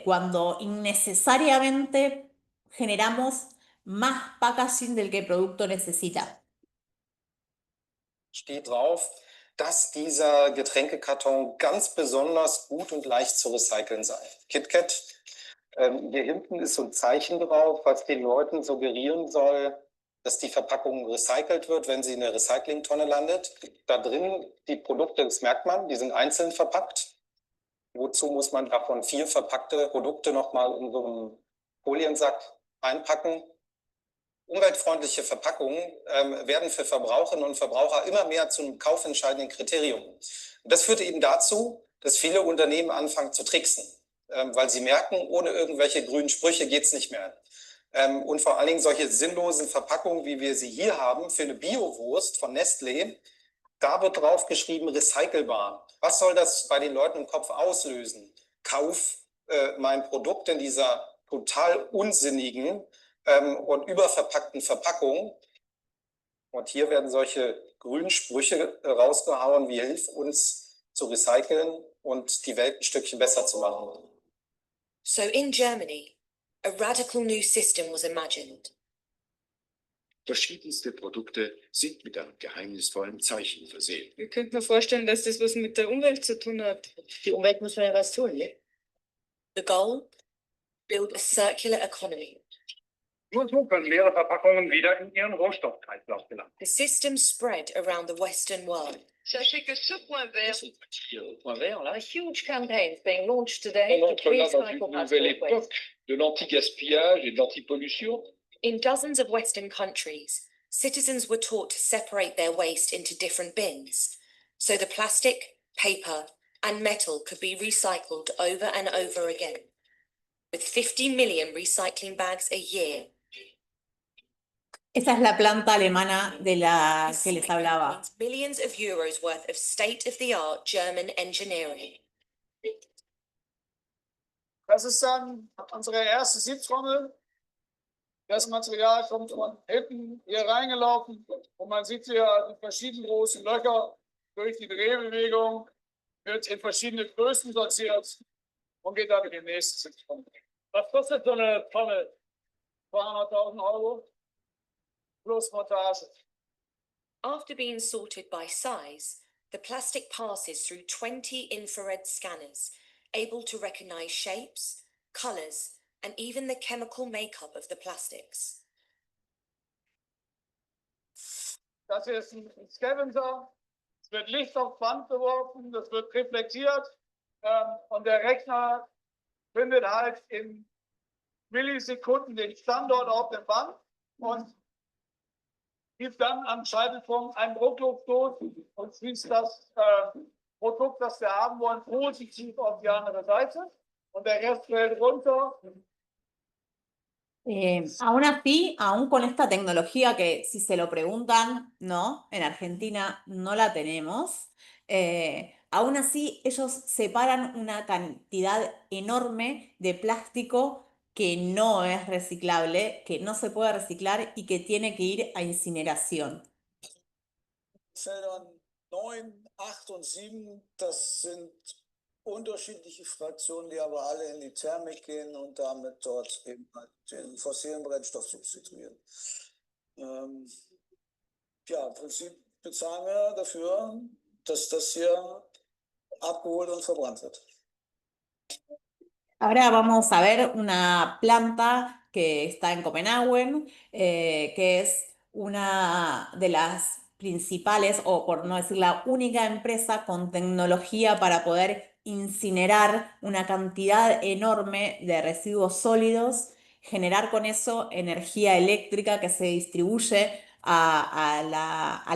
cuando innecesariamente generamos más packaging del que el producto necesita. Steht drauf, dass dieser Getränkekarton ganz besonders gut und leicht zu recyceln sei. KitKat, hier hinten ist so ein Zeichen drauf, was den Leuten suggerieren soll, dass die Verpackung recycelt wird, wenn sie in der Recyclingtonne landet. Da drin die Produkte, das merkt man, die sind einzeln verpackt. Wozu muss man davon 4 verpackte Produkte nochmal in so einen Foliensack einpacken? Umweltfreundliche Verpackungen werden für Verbraucherinnen und Verbraucher immer mehr zum kaufentscheidenden Kriterium. Und das führt eben dazu, dass viele Unternehmen anfangen zu tricksen, weil sie merken, ohne irgendwelche grünen Sprüche geht es nicht mehr. Und vor allen Dingen solche sinnlosen Verpackungen, wie wir sie hier haben, für eine Biowurst von Nestlé, da wird drauf geschrieben recycelbar. Was soll das bei den Leuten im Kopf auslösen? Kauf mein Produkt in dieser total unsinnigen und überverpackten Verpackung. Und hier werden solche grünen Sprüche rausgehauen, wie hilf uns zu recyceln und die Welt ein Stückchen besser zu machen. So in Germany, a radical new system was imagined. Verschiedenste Produkte sind mit einem geheimnisvollen Zeichen versehen. Ich könnte mir vorstellen, dass das was mit der Umwelt zu tun hat. Die Umwelt muss man ja was tun, ne? The goal? Build a circular economy. Nur so können leere Verpackungen wieder in ihren Rohstoffkreislauf gelangen. The system spread around the Western world. Sachez que ce point vert, Ce petit point vert là, A huge campaign is being launched today on to entre là dans recycle une plastic nouvelle waste. époque de l'anti-gaspillage et de l'anti-pollution. In dozens of Western countries, citizens were taught to separate their waste into different bins, so the plastic, paper, and metal could be recycled over and over again, with 50 million recycling bags a year. Esa es la planta alemana de la This que les cycle hablaba. means billions of euros worth of state-of-the-art German engineering. Das ist dann unsere erste Siebtrommel. Das Material kommt von hinten hier reingelaufen und man sieht hier die verschiedenen großen Löcher durch die Drehbewegung, wird in verschiedene Größen sortiert und geht dann in die nächste Siebtrommel. Was kostet so eine Tonne? 200.000 Euro plus Montage. After being sorted by size, the plastic passes through 20 infrared scanners, able to recognize shapes, colors, and even the chemical makeup of the plastics. Das hier ist ein Scavenger. Es wird Licht aufs Band geworfen, das wird reflektiert und der Rechner findet halt in Millisekunden den Standort auf dem Band und gibt dann am Schaltpunkt einen Druckluftstoß und schließt das Produkt, das wir haben wollen, positiv auf die andere Seite und der Rest fällt runter. Aún así, aún con esta tecnología que si se lo preguntan, no, en Argentina no la tenemos, aún así ellos separan una cantidad enorme de plástico que no es reciclable, que no se puede reciclar y que tiene que ir a incineración. Feldern 9, 8 und 7, das sind unterschiedliche Fraktionen, die aber alle in die Thermik gehen und damit dort eben halt den fossilen Brennstoff substituieren. Ja, im Prinzip bezahlen wir dafür, dass das hier abgeholt und verbrannt wird. Ahora vamos a ver una planta que está en Copenhague, que es una de las principales, o por no decir la única empresa con tecnología para poder incinerar una cantidad enorme de residuos sólidos, generar con eso energía eléctrica que se distribuye a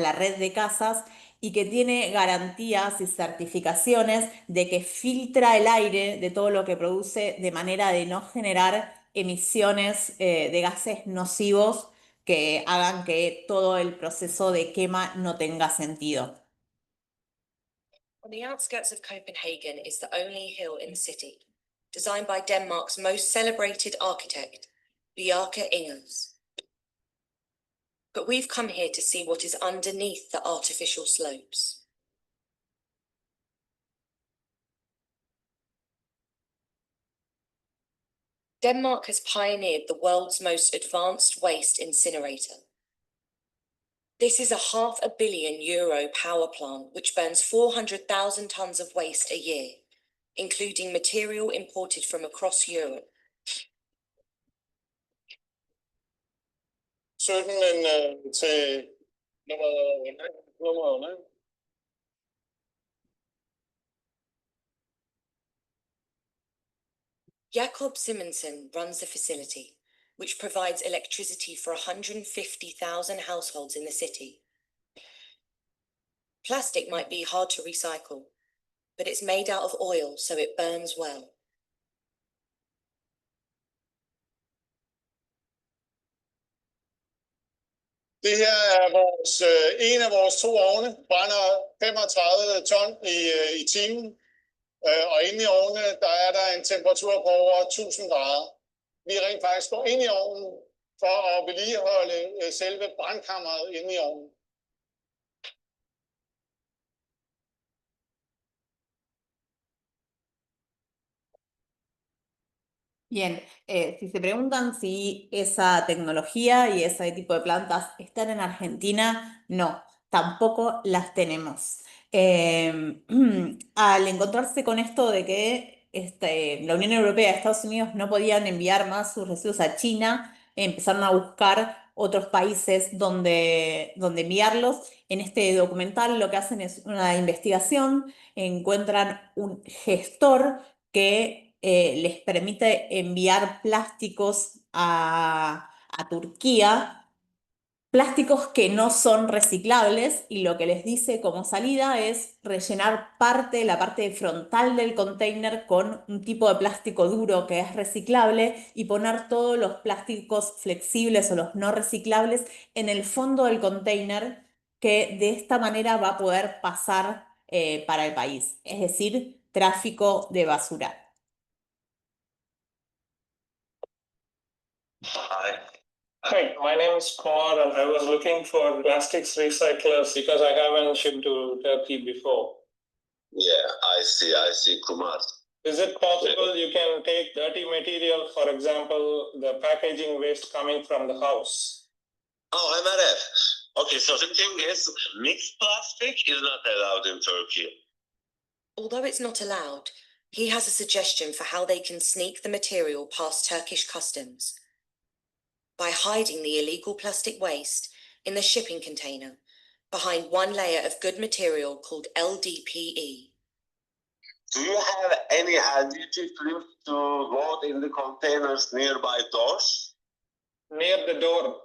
la red de casas y que tiene garantías y certificaciones de que filtra el aire de todo lo que produce de manera de no generar emisiones de gases nocivos que hagan que todo el proceso de quema no tenga sentido. On the outskirts of Copenhagen is the only hill in the city, designed by Denmark's most celebrated architect, Bjarke Ingels. But we've come here to see what is underneath the artificial slopes. Denmark has pioneered the world's most advanced waste incinerator. This is a €500 million power plant which burns 400,000 tons of waste a year, including material imported from across Europe. 17 til nummer. Jakob Simonsen runs the facility, which provides electricity for 150,000 households in the city. Plastic might be hard to recycle, but it's made out of oil, so it burns well. Det her er en af vores 2 ovne, brænder 35 ton i timen. Og inde i ovnene, der er der en temperatur på over 1000 grader. Vi rent faktisk går ind i ovnen for at vedligeholde selve brandkammeret inde i ovnen. Bien, si se preguntan si esa tecnología y ese tipo de plantas están en Argentina, no, tampoco las tenemos. Al encontrarse con esto de que la Unión Europea y Estados Unidos no podían enviar más sus residuos a China, empezaron a buscar otros países donde enviarlos. En este documental lo que hacen es una investigación, encuentran un gestor que les permite enviar plásticos a Turquía, plásticos que no son reciclables, y lo que les dice como salida es rellenar la parte frontal del container con un tipo de plástico duro que es reciclable y poner todos los plásticos flexibles o los no reciclables en el fondo del container, que de esta manera va a poder pasar para el país, es decir, tráfico de basura. Hi, my name is Kumar and I was looking for plastics recyclers because I haven't shipped to Turkey before. Yeah, I see, Kumar. Is it possible you can take dirty material, for example, the packaging waste coming from the house? Oh, MRF. Okay, so the thing is, mixed plastic is not allowed in Turkey. Although it's not allowed, he has a suggestion for how they can sneak the material past Turkish customs. By hiding the illegal plastic waste in the shipping container behind one layer of good material called LDPE. Do you have any additive clips to load in the containers nearby doors? Near the door.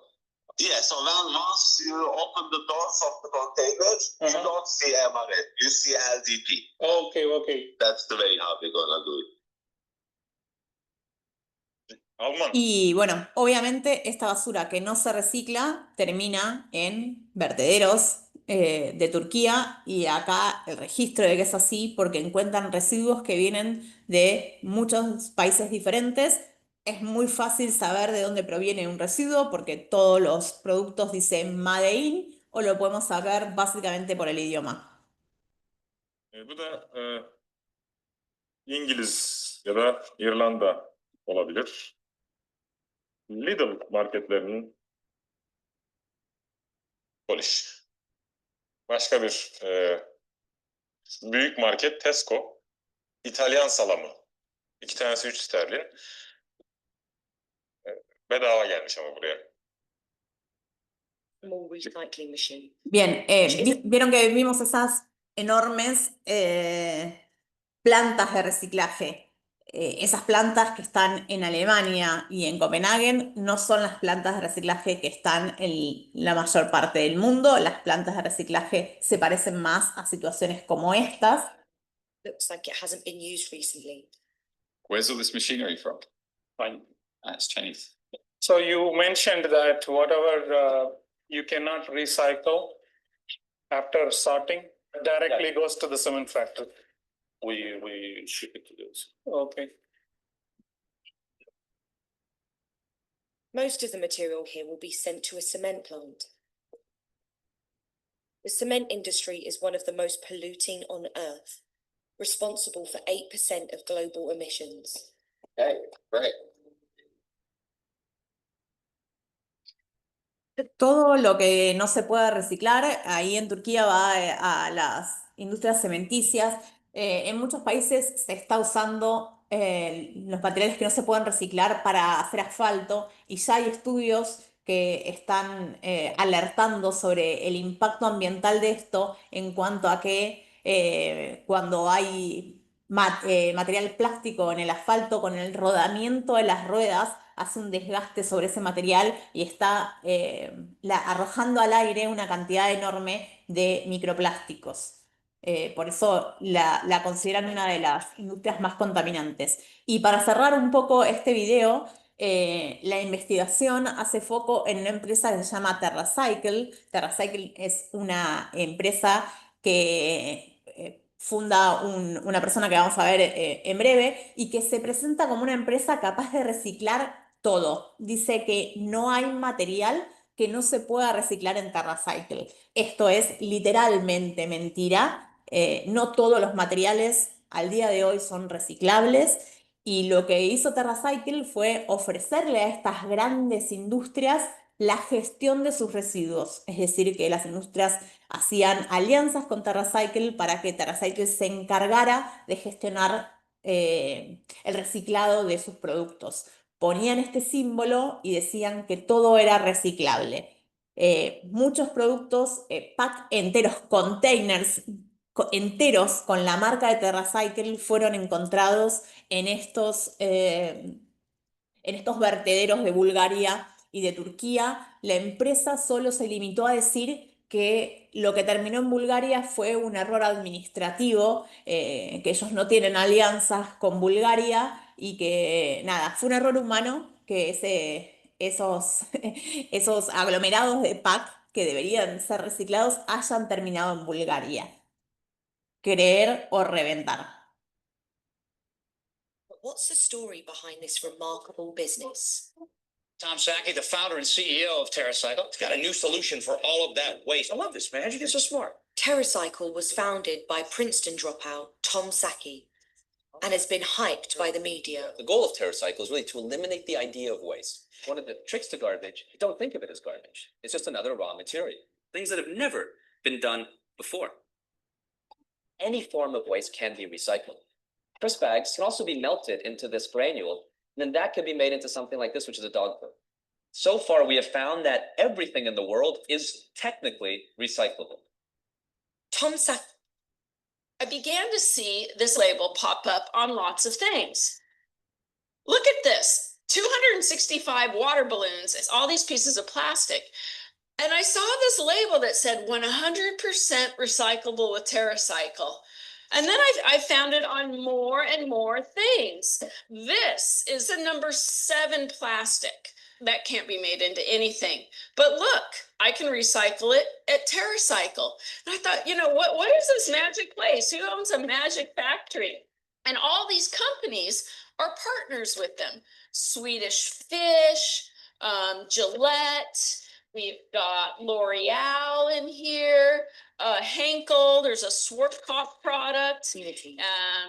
Yeah, so once you open the doors of the containers, you don't see MRF, you see LDP. Okay. That's the way how we're gonna do it. Y bueno, obviamente esta basura que no se recicla termina en vertederos de Turquía y acá el registro de que es así porque encuentran residuos que vienen de muchos países diferentes. Es muy fácil saber de dónde proviene un residuo porque todos los productos dicen Made in o lo podemos saber básicamente por el idioma. Bu da İngiliz ya da İrlanda olabilir. Lidl marketlerinin Polish. Başka bir büyük market Tesco. İtalyan salamı. 2 tanesi 3 sterlin. Bedava gelmiş ama buraya. Small recycling machine. Bien, vieron que vimos esas enormes plantas de reciclaje. Esas plantas que están en Alemania y en Copenhague no son las plantas de reciclaje que están en la mayor parte del mundo. Las plantas de reciclaje se parecen más a situaciones como estas. Looks like it hasn't been used recently. Where's all this machinery from? Fine. It's Chinese. So you mentioned that whatever you cannot recycle after sorting directly goes to the cement factory. We ship it to those. Okay. Most of the material here will be sent to a cement plant. The cement industry is one of the most polluting on Earth, responsible for 8% of global emissions. Okay, great. Todo lo que no se puede reciclar, ahí en Turquía va a las industrias cementicias. En muchos países se está usando los materiales que no se pueden reciclar para hacer asfalto y ya hay estudios que están alertando sobre el impacto ambiental de esto en cuanto a que cuando hay material plástico en el asfalto, con el rodamiento de las ruedas, hace un desgaste sobre ese material y está arrojando al aire una cantidad enorme de microplásticos. Por eso la consideran una de las industrias más contaminantes. Y para cerrar un poco este video, la investigación hace foco en una empresa que se llama TerraCycle. TerraCycle es una empresa que funda una persona que vamos a ver en breve y que se presenta como una empresa capaz de reciclar todo. Dice que no hay material que no se pueda reciclar en TerraCycle. Esto es literalmente mentira. No todos los materiales al día de hoy son reciclables y lo que hizo TerraCycle fue ofrecerle a estas grandes industrias la gestión de sus residuos. Es decir, que las industrias hacían alianzas con TerraCycle para que TerraCycle se encargara de gestionar el reciclado de sus productos. Ponían este símbolo y decían que todo era reciclable. Muchos productos, pack enteros, containers enteros con la marca de TerraCycle fueron encontrados en estos vertederos de Bulgaria y de Turquía. La empresa solo se limitó a decir que lo que terminó en Bulgaria fue un error administrativo, que ellos no tienen alianzas con Bulgaria y que nada, fue un error humano que esos aglomerados de pack que deberían ser reciclados hayan terminado en Bulgaria. Creer o reventar. But what's the story behind this remarkable business? Tom Sacchi, the founder and CEO of TerraCycle, has got a new solution for all of that waste. I love this, man. You get so smart. TerraCycle was founded by Princeton dropout Tom Sacchi and has been hyped by the media. The goal of TerraCycle is really to eliminate the idea of waste. One of the tricks to garbage, don't think of it as garbage. It's just another raw material. Things that have never been done before. Any form of waste can be recycled. Crisp bags can also be melted into this granule, and then that can be made into something like this, which is a dog food. So far, we have found that everything in the world is technically recyclable. Tom Sack. I began to see this label pop up on lots of things. Look at this, 265 water balloons, it's all these pieces of plastic. And I saw this label that said 100% recyclable with TerraCycle. And then I found it on more and more things. This is the number 7 plastic. That can't be made into anything. But look, I can recycle it at TerraCycle. And I thought, you know, what is this magic place? Who owns a magic factory? And all these companies are partners with them. Swedish Fish, Gillette, we've got L'Oreal in here, Henkel, there's a Schwarzkopf product.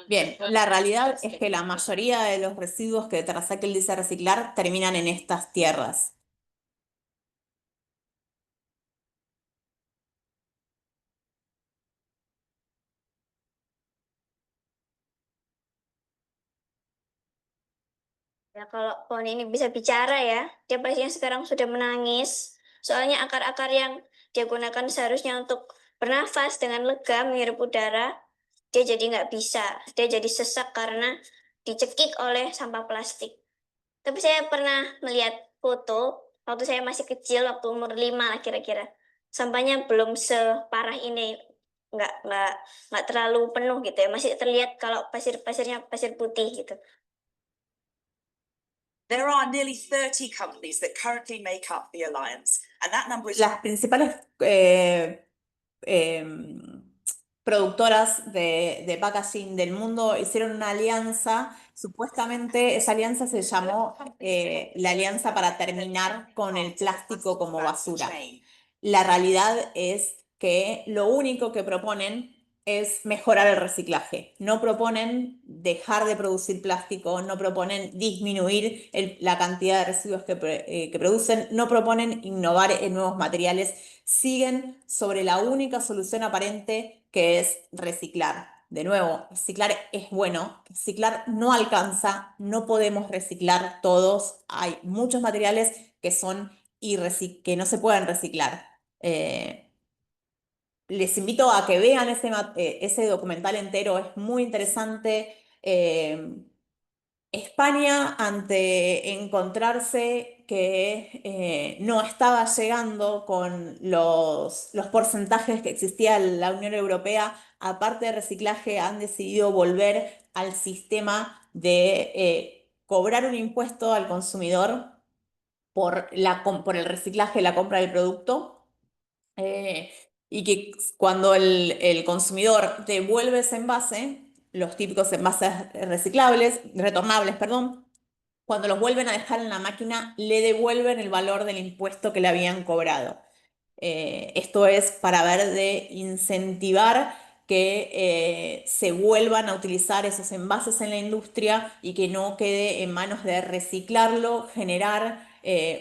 Bien, la realidad es que la mayoría de los residuos que TerraCycle dice reciclar terminan en estas tierras. Ya, kalau pohon ini bisa bicara ya, dia pastinya sekarang sudah menangis. Soalnya akar-akar yang dia gunakan seharusnya untuk bernafas dengan lega, menghirup udara, dia jadi nggak bisa. Dia jadi sesak karena dicekik oleh sampah plastik. Tapi saya pernah melihat foto waktu saya masih kecil, waktu umur 5 lah kira-kira. Sampahnya belum separah ini, nggak terlalu penuh gitu ya. Masih terlihat kalau pasir-pasirnya pasir putih gitu. There are nearly 30 companies that currently make up the alliance, and that number is Las principales productoras de packaging del mundo hicieron una alianza. Supuestamente esa alianza se llamó la Alianza para terminar con el plástico como basura. La realidad es que lo único que proponen es mejorar el reciclaje. No proponen dejar de producir plástico, no proponen disminuir la cantidad de residuos que producen, no proponen innovar en nuevos materiales, siguen sobre la única solución aparente que es reciclar. De nuevo, reciclar es bueno, reciclar no alcanza, no podemos reciclar todos, hay muchos materiales que que no se pueden reciclar. Les invito a que vean ese documental entero, es muy interesante. España, ante encontrarse que no estaba llegando con los porcentajes que existía en la Unión Europea, aparte de reciclaje, han decidido volver al sistema de cobrar un impuesto al consumidor por el reciclaje, la compra del producto. Y que cuando el consumidor devuelve ese envase, los típicos envases retornables, perdón, cuando los vuelven a dejar en la máquina, le devuelven el valor del impuesto que le habían cobrado. Esto es para ver de incentivar que se vuelvan a utilizar esos envases en la industria y que no quede en manos de reciclarlo, generar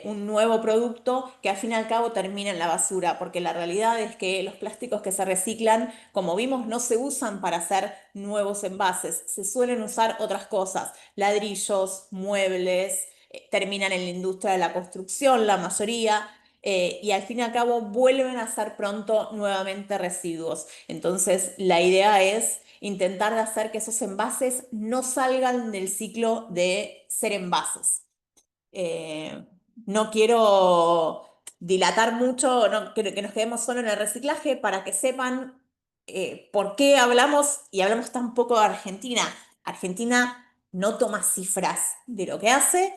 un nuevo producto que al fin y al cabo termina en la basura, porque la realidad es que los plásticos que se reciclan, como vimos, no se usan para hacer nuevos envases, se suelen usar otras cosas, ladrillos, muebles, terminan en la industria de la construcción, la mayoría. Y al fin y al cabo vuelven a ser pronto nuevamente residuos. Entonces, la idea es intentar de hacer que esos envases no salgan del ciclo de ser envases. No quiero dilatar mucho, que nos quedemos solo en el reciclaje para que sepan por qué hablamos y hablamos tan poco de Argentina. Argentina no toma cifras de lo que hace.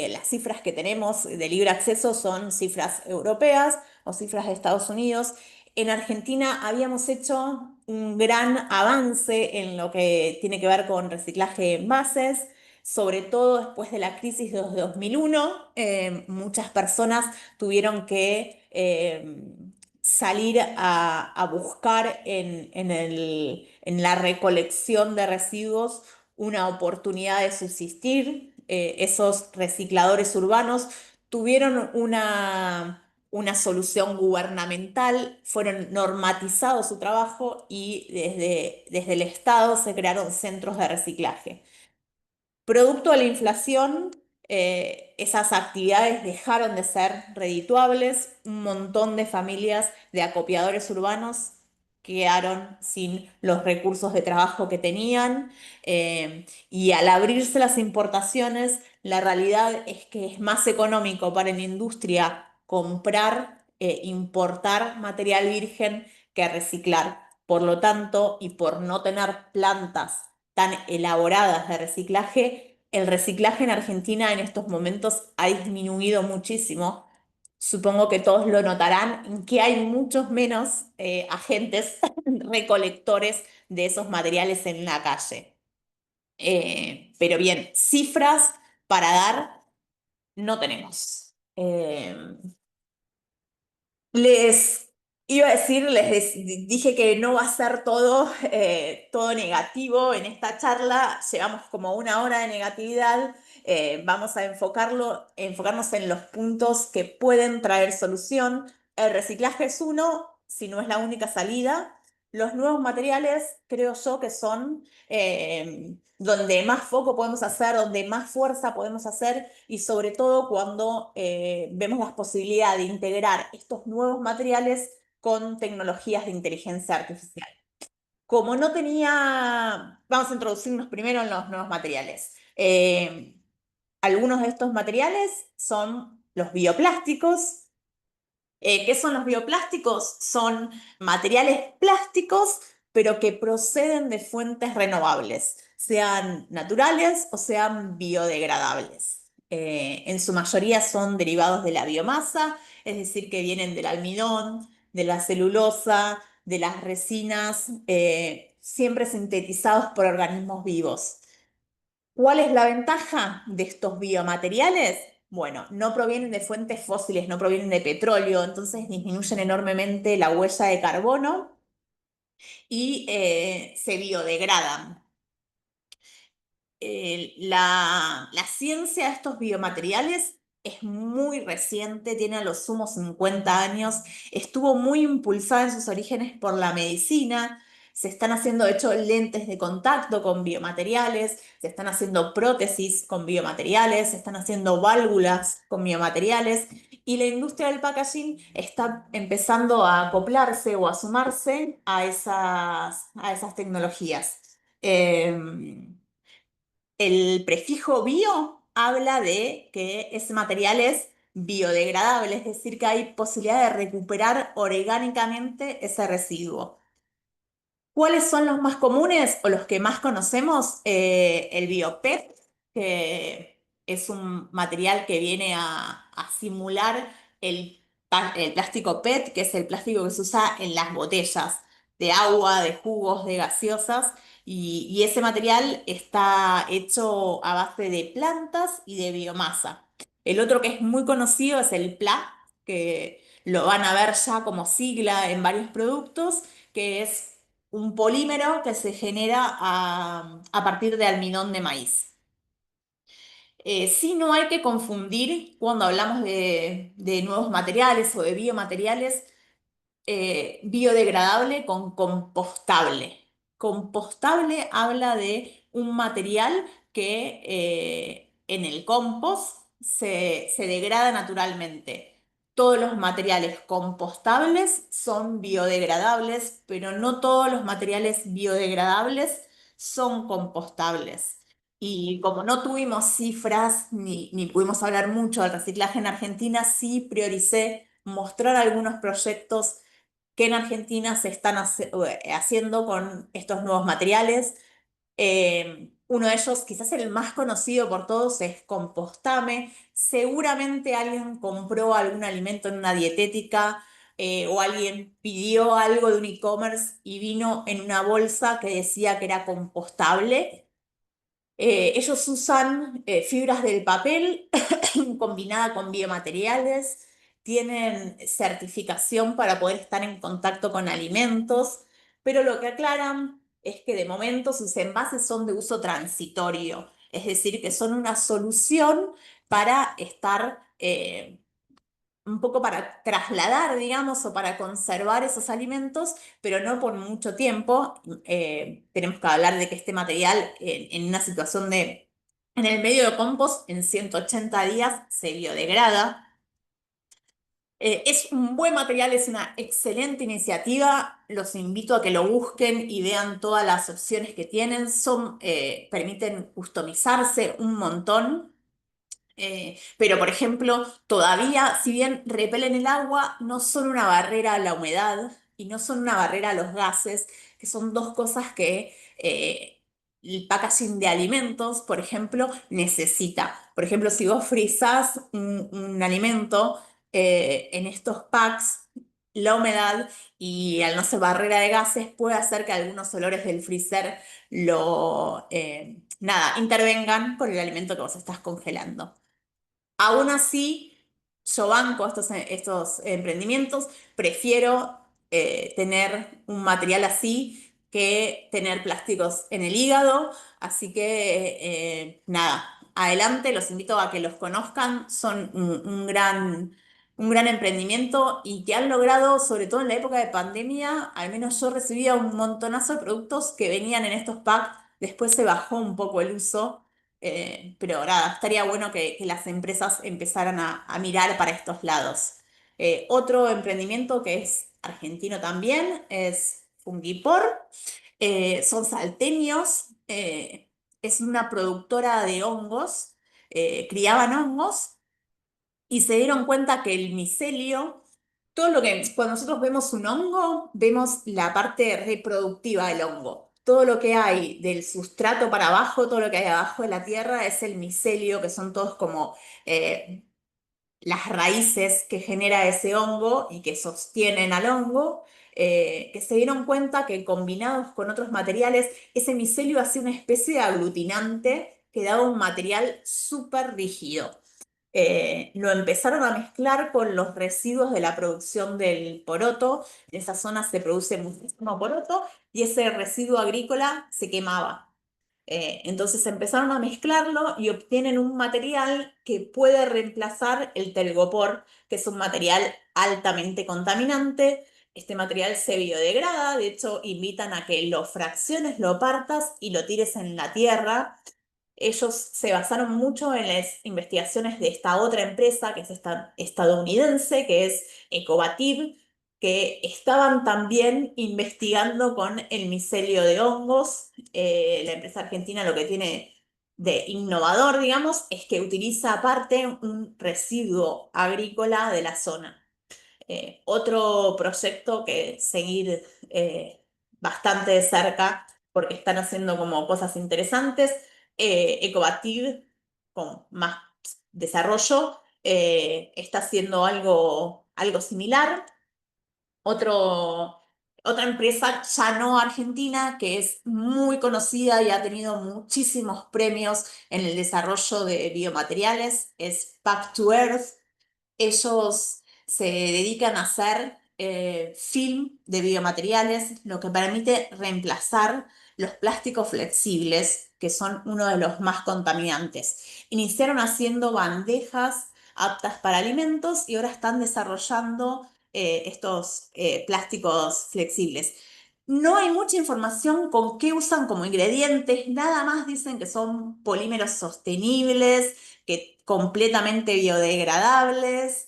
Las cifras que tenemos de libre acceso son cifras europeas o cifras de Estados Unidos. En Argentina habíamos hecho un gran avance en lo que tiene que ver con reciclaje de envases, sobre todo después de la crisis de 2001. Muchas personas tuvieron que salir a buscar en la recolección de residuos una oportunidad de subsistir. Esos recicladores urbanos tuvieron una solución gubernamental, fueron normatizados su trabajo y desde el Estado se crearon centros de reciclaje. Producto de la inflación, esas actividades dejaron de ser redituables, un montón de familias de acopiadores urbanos quedaron sin los recursos de trabajo que tenían, y al abrirse las importaciones, la realidad es que es más económico para la industria comprar, importar material virgen que reciclar. Por lo tanto, y por no tener plantas tan elaboradas de reciclaje, el reciclaje en Argentina en estos momentos ha disminuido muchísimo. Supongo que todos lo notarán, en que hay muchos menos agentes recolectores de esos materiales en la calle. Pero bien, cifras para dar no tenemos. Les iba a decir, dije que no va a ser todo, todo negativo en esta charla. Llevamos como una hora de negatividad. Vamos a enfocarnos en los puntos que pueden traer solución. El reciclaje es uno, si no es la única salida. Los nuevos materiales, creo yo, que son donde más foco podemos hacer, donde más fuerza podemos hacer, y sobre todo cuando vemos la posibilidad de integrar estos nuevos materiales con tecnologías de inteligencia artificial. Como no tenía, vamos a introducirnos primero en los nuevos materiales. Algunos de estos materiales son los bioplásticos. ¿Qué son los bioplásticos? Son materiales plásticos, pero que proceden de fuentes renovables, sean naturales o sean biodegradables. En su mayoría son derivados de la biomasa, es decir, que vienen del almidón, de la celulosa, de las resinas, siempre sintetizados por organismos vivos. ¿Cuál es la ventaja de estos biomateriales? Bueno, no provienen de fuentes fósiles, no provienen de petróleo, entonces disminuyen enormemente la huella de carbono y se biodegradan. La ciencia de estos biomateriales es muy reciente, tiene a lo sumo 50 años, estuvo muy impulsada en sus orígenes por la medicina. Se están haciendo, de hecho, lentes de contacto con biomateriales, se están haciendo prótesis con biomateriales, se están haciendo válvulas con biomateriales, y la industria del packaging está empezando a acoplarse o a sumarse a esas tecnologías. El prefijo bio habla de que ese material es biodegradable, es decir, que hay posibilidad de recuperar orgánicamente ese residuo. ¿Cuáles son los más comunes o los que más conocemos? El BioPET, que es un material que viene a simular el plástico PET, que es el plástico que se usa en las botellas de agua, de jugos, de gaseosas, y ese material está hecho a base de plantas y de biomasa. El otro que es muy conocido es el PLA, que lo van a ver ya como sigla en varios productos, que es un polímero que se genera a partir de almidón de maíz. Sí, no hay que confundir cuando hablamos de nuevos materiales o de biomateriales, biodegradable con compostable. Compostable habla de un material que en el compost se degrada naturalmente. Todos los materiales compostables son biodegradables, pero no todos los materiales biodegradables son compostables. Y como no tuvimos cifras ni pudimos hablar mucho del reciclaje en Argentina, sí prioricé mostrar algunos proyectos que en Argentina se están haciendo con estos nuevos materiales. Uno de ellos, quizás el más conocido por todos, es Compostame. Seguramente alguien compró algún alimento en una dietética, o alguien pidió algo de un e-commerce y vino en una bolsa que decía que era compostable. Ellos usan fibras del papel combinada con biomateriales, tienen certificación para poder estar en contacto con alimentos, pero lo que aclaran es que de momento sus envases son de uso transitorio, es decir, que son una solución para estar un poco para trasladar, digamos, o para conservar esos alimentos, pero no por mucho tiempo. Tenemos que hablar de que este material en una situación de En el medio de compost, en 180 días, se biodegrada. Es un buen material, es una excelente iniciativa. Los invito a que lo busquen y vean todas las opciones que tienen. Permiten customizarse un montón. Pero, por ejemplo, todavía, si bien repelen el agua, no son una barrera a la humedad y no son una barrera a los gases, que son dos cosas que el packaging de alimentos, por ejemplo, necesita. Por ejemplo, si vos frizás un alimento en estos packs, la humedad y al no ser barrera de gases puede hacer que algunos olores del freezer intervengan con el alimento que vos estás congelando. Aún así, yo banco estos emprendimientos, prefiero tener un material así que tener plásticos en el hígado, así que nada, adelante, los invito a que los conozcan, son un gran emprendimiento y que han logrado, sobre todo en la época de pandemia, al menos yo recibía un montonazo de productos que venían en estos packs, después se bajó un poco el uso. Pero nada, estaría bueno que las empresas empezaran a mirar para estos lados. Otro emprendimiento que es argentino también es Fungipor. Son salteños, es una productora de hongos, criaban hongos y se dieron cuenta que el micelio, cuando nosotros vemos un hongo, vemos la parte reproductiva del hongo. Todo lo que hay del sustrato para abajo, todo lo que hay abajo de la tierra es el micelio, que son todos como las raíces que genera ese hongo y que sostienen al hongo, que se dieron cuenta que combinados con otros materiales, ese micelio hacía una especie de aglutinante que daba un material súper rígido. Lo empezaron a mezclar con los residuos de la producción del poroto. En esa zona se produce muchísimo poroto y ese residuo agrícola se quemaba. Entonces empezaron a mezclarlo y obtienen un material que puede reemplazar el telgopor, que es un material altamente contaminante. Este material se biodegrada, de hecho invitan a que lo fracciones, lo partas y lo tires en la tierra. Ellos se basaron mucho en las investigaciones de esta otra empresa, que es esta estadounidense, que es Ecovativ, que estaban también investigando con el micelio de hongos. La empresa argentina lo que tiene de innovador, digamos, es que utiliza aparte un residuo agrícola de la zona. Otro proyecto que seguir bastante de cerca porque están haciendo como cosas interesantes. Ecovativ, con más desarrollo, está haciendo algo similar. Otra empresa ya no argentina que es muy conocida y ha tenido muchísimos premios en el desarrollo de biomateriales es Back to Earth. Ellos se dedican a hacer film de biomateriales, lo que permite reemplazar los plásticos flexibles, que son uno de los más contaminantes. Iniciaron haciendo bandejas aptas para alimentos y ahora están desarrollando estos plásticos flexibles. No hay mucha información con qué usan como ingredientes, nada más dicen que son polímeros sostenibles, que completamente biodegradables,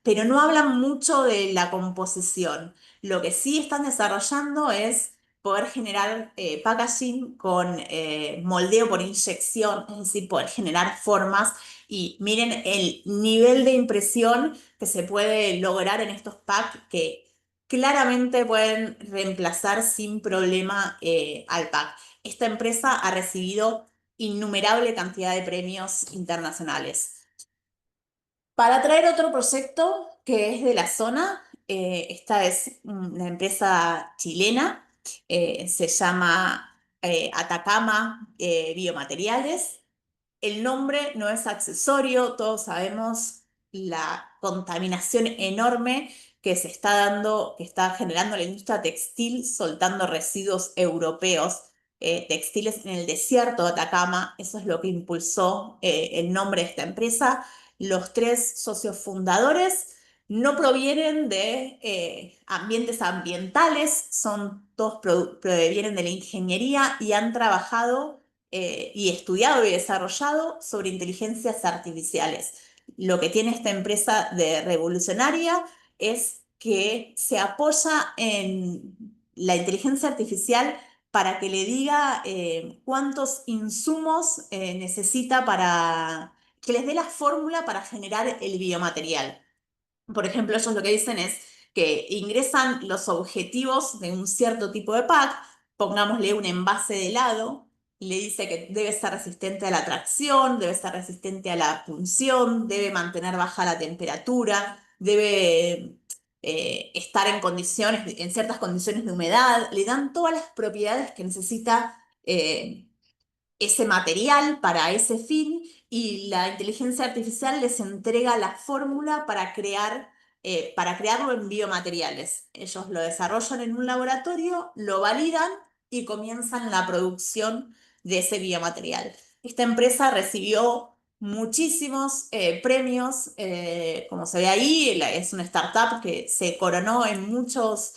pero no hablan mucho de la composición. Lo que sí están desarrollando es poder generar packaging con moldeo por inyección, es decir, poder generar formas y miren el nivel de impresión que se puede lograr en estos packs que claramente pueden reemplazar sin problema al pack. Esta empresa ha recibido innumerable cantidad de premios internacionales. Para traer otro proyecto que es de la zona, esta es una empresa chilena, se llama Atacama Biomateriales. El nombre no es accesorio, todos sabemos la contaminación enorme que se está dando, que está generando la industria textil, soltando residuos europeos textiles en el desierto de Atacama. Eso es lo que impulsó el nombre de esta empresa. Los tres socios fundadores no provienen de ambientes ambientales, todos provienen de la ingeniería y han trabajado y estudiado y desarrollado sobre inteligencias artificiales. Lo que tiene esta empresa de revolucionaria es que se apoya en la inteligencia artificial para que le diga cuántos insumos necesita para que les dé la fórmula para generar el biomaterial. Por ejemplo, ellos lo que dicen es que ingresan los objetivos de un cierto tipo de pack, pongámosle un envase de helado, y le dice que debe ser resistente a la tracción, debe ser resistente a la punción, debe mantener baja la temperatura, debe estar en condiciones, en ciertas condiciones de humedad, le dan todas las propiedades que necesita ese material para ese fin y la inteligencia artificial les entrega la fórmula para crearlo en biomateriales. Ellos lo desarrollan en un laboratorio, lo validan y comienzan la producción de ese biomaterial. Esta empresa recibió muchísimos premios, como se ve ahí, es una startup que se coronó en muchos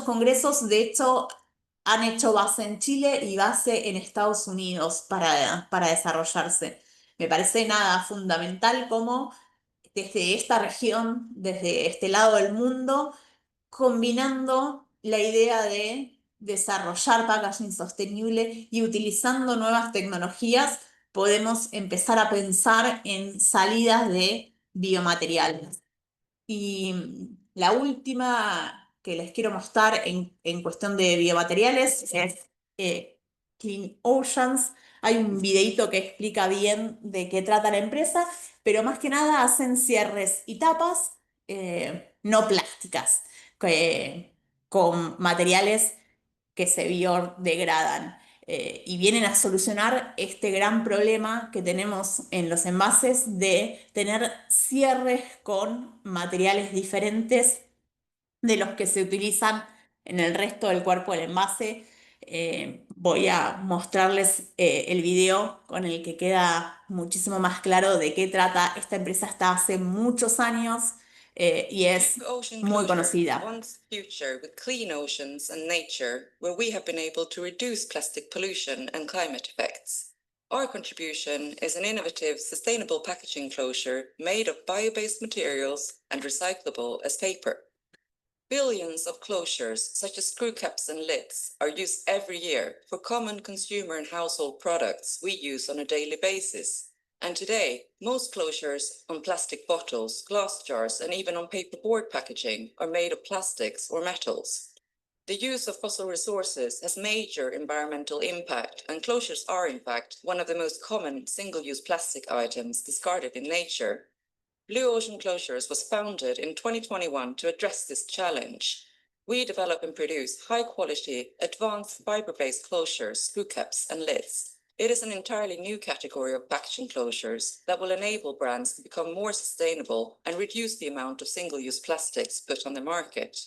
congresos. De hecho, han hecho base en Chile y base en Estados Unidos para desarrollarse. Me parece nada fundamental como desde esta región, desde este lado del mundo, combinando la idea de desarrollar packaging sostenible y utilizando nuevas tecnologías, podemos empezar a pensar en salidas de biomateriales. Y la última que les quiero mostrar en cuestión de biomateriales es Clean Oceans. Hay un videíto que explica bien de qué trata la empresa, pero más que nada hacen cierres y tapas no plásticas, con materiales que se biodegradan. Y vienen a solucionar este gran problema que tenemos en los envases de tener cierres con materiales diferentes de los que se utilizan en el resto del cuerpo del envase. Voy a mostrarles el video con el que queda muchísimo más claro de qué trata. Esta empresa está hace muchos años y es Ocean muy Closure conocida. wants a future with clean oceans and nature where we have been able to reduce plastic pollution and climate effects. Our contribution is an innovative, sustainable packaging closure made of bio-based materials and recyclable as paper. Billions of closures, such as screw caps and lids, are used every year for common consumer and household products we use on a daily basis. And today, most closures on plastic bottles, glass jars, and even on paperboard packaging are made of plastics or metals. The use of fossil resources has major environmental impact, and closures are, in fact, one of the most common single-use plastic items discarded in nature. Blue Ocean Closures was founded in 2021 to address this challenge. We develop and produce high-quality, advanced fiber-based closures, screw caps, and lids. It is an entirely new category of packaging closures that will enable brands to become more sustainable and reduce the amount of single-use plastics put on the market.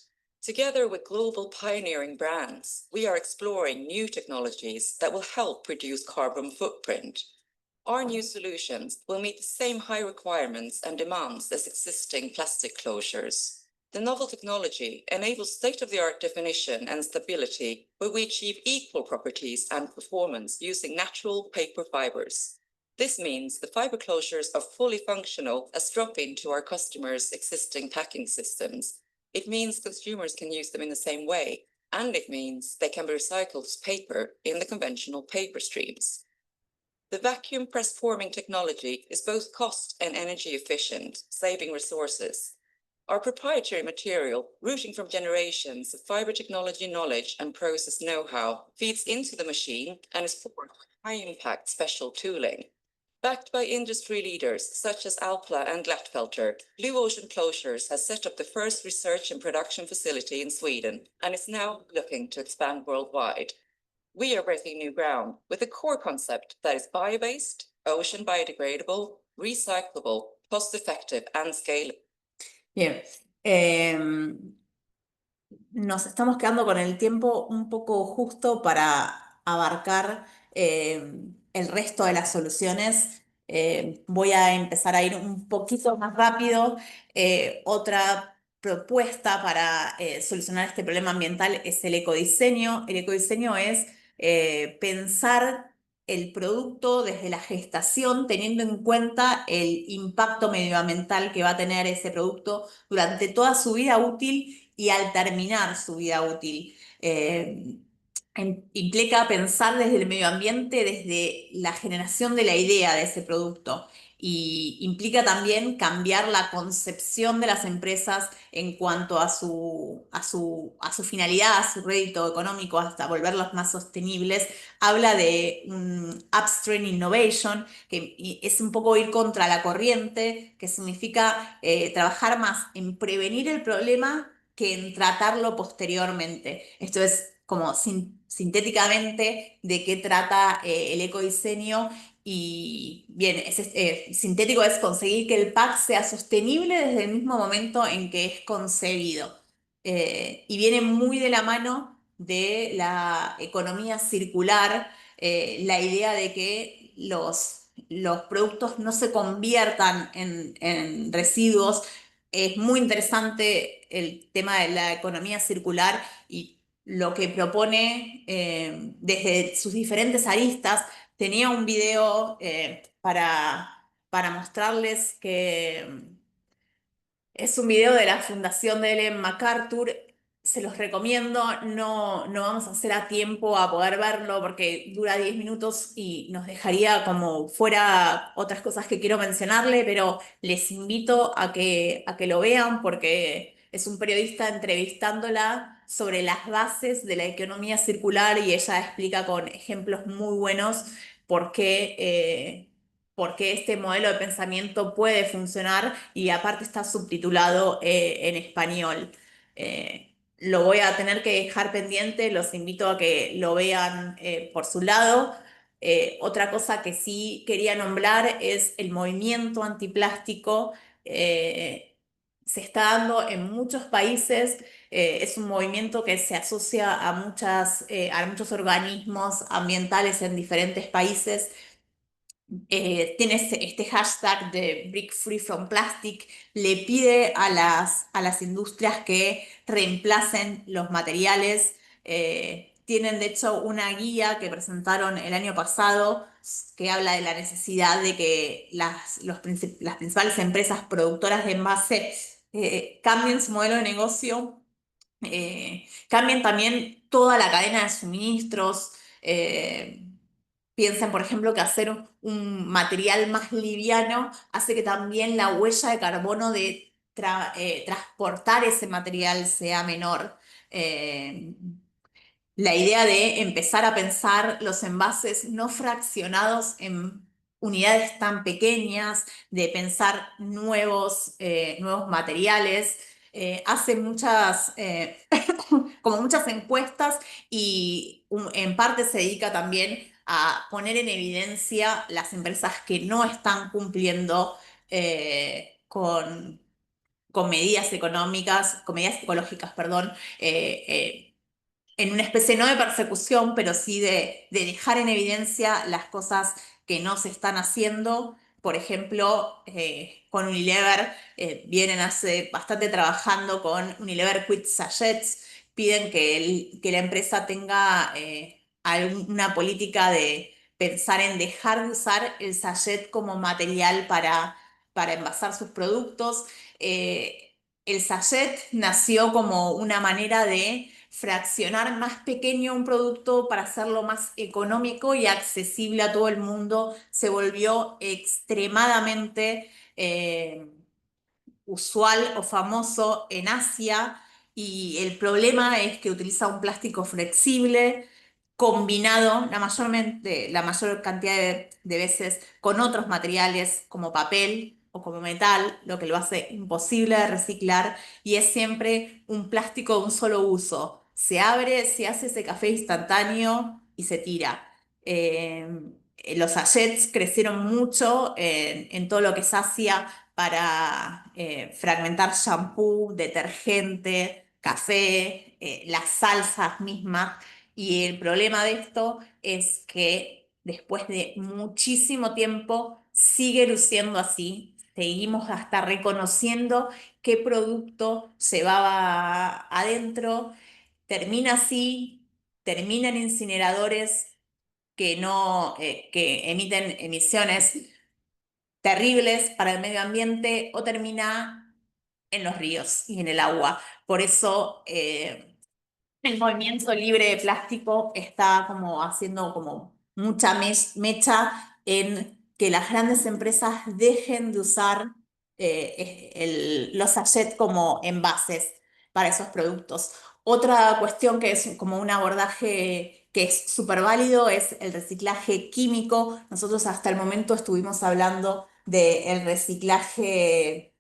Together with global pioneering brands, we are exploring new technologies that will help reduce carbon footprint. Our new solutions will meet the same high requirements and demands as existing plastic closures. The novel technology enables state-of-the-art definition and stability, where we achieve equal properties and performance using natural paper fibers. This means the fiber closures are fully functional as drop-in to our customers' existing packing systems. It means consumers can use them in the same way, and it means they can be recycled as paper in the conventional paper streams. The vacuum press forming technology is both cost and energy efficient, saving resources. Our proprietary material, rooting from generations of fiber technology knowledge and process know-how, feeds into the machine and is formed with high-impact special tooling. Backed by industry leaders such as Alpla and Glattfelter, Blue Ocean Closures has set up the first research and production facility in Sweden and is now looking to expand worldwide. We are breaking new ground with a core concept that is bio-based, ocean biodegradable, recyclable, cost-effective, and scalable. Bien, nos estamos quedando con el tiempo un poco justo para abarcar el resto de las soluciones. Voy a empezar a ir un poquito más rápido. Otra propuesta para solucionar este problema ambiental es el ecodiseño. El ecodiseño es pensar el producto desde la gestación, teniendo en cuenta el impacto medioambiental que va a tener ese producto durante toda su vida útil y al terminar su vida útil. Implica pensar desde el medio ambiente, desde la generación de la idea de ese producto. Y implica también cambiar la concepción de las empresas en cuanto a su finalidad, a su rédito económico, hasta volverlos más sostenibles. Habla de un upstream innovation, que es un poco ir contra la corriente, que significa trabajar más en prevenir el problema que en tratarlo posteriormente. Esto es como sintéticamente de qué trata el ecodiseño. Y bien, sintético es conseguir que el pack sea sostenible desde el mismo momento en que es concebido. Y viene muy de la mano de la economía circular, la idea de que los productos no se conviertan en residuos. Es muy interesante el tema de la economía circular y lo que propone desde sus diferentes aristas. Tenía un video para mostrarles que es un video de la Fundación de Ellen MacArthur. Se los recomiendo. No vamos a hacer a tiempo a poder verlo porque dura 10 minutos y nos dejaría como fuera otras cosas que quiero mencionarle, pero les invito a que lo vean porque es un periodista entrevistándola sobre las bases de la economía circular y ella explica con ejemplos muy buenos por qué este modelo de pensamiento puede funcionar y aparte está subtitulado en español. Lo voy a tener que dejar pendiente, los invito a que lo vean por su lado. Otra cosa que sí quería nombrar es el movimiento antiplástico. Se está dando en muchos países. Es un movimiento que se asocia a muchos organismos ambientales en diferentes países. Tiene este hashtag de Break Free from Plastic. Le pide a las industrias que reemplacen los materiales. Tienen de hecho una guía que presentaron el año pasado que habla de la necesidad de que las principales empresas productoras de envase cambien su modelo de negocio, cambien también toda la cadena de suministros. Piensen, por ejemplo, que hacer un material más liviano hace que también la huella de carbono de transportar ese material sea menor. La idea de empezar a pensar los envases no fraccionados en unidades tan pequeñas, de pensar nuevos materiales. Hace como muchas encuestas y en parte se dedica también a poner en evidencia las empresas que no están cumpliendo con medidas económicas, con medidas ecológicas, perdón, en una especie no de persecución, pero sí de dejar en evidencia las cosas que no se están haciendo. Por ejemplo, con Unilever, vienen hace bastante trabajando con Unilever Quit Sachets. Piden que la empresa tenga alguna política de pensar en dejar de usar el sachet como material para envasar sus productos. El sachet nació como una manera de fraccionar más pequeño un producto para hacerlo más económico y accesible a todo el mundo. Se volvió extremadamente usual o famoso en Asia y el problema es que utiliza un plástico flexible combinado la mayor cantidad de veces con otros materiales como papel o como metal, lo que lo hace imposible de reciclar y es siempre un plástico de un solo uso. Se abre, se hace ese café instantáneo y se tira. Los sachets crecieron mucho en todo lo que es Asia para fragmentar shampoo, detergente, café, las salsas mismas. Y el problema de esto es que después de muchísimo tiempo sigue luciendo así. Seguimos hasta reconociendo qué producto llevaba adentro. Termina así, termina en incineradores que no, que emiten emisiones terribles para el medio ambiente o termina en los ríos y en el agua. Por eso el movimiento libre de plástico está como haciendo como mucha mecha en que las grandes empresas dejen de usar los sachets como envases para esos productos. Otra cuestión que es como un abordaje que es súper válido es el reciclaje químico. Nosotros hasta el momento estuvimos hablando del reciclaje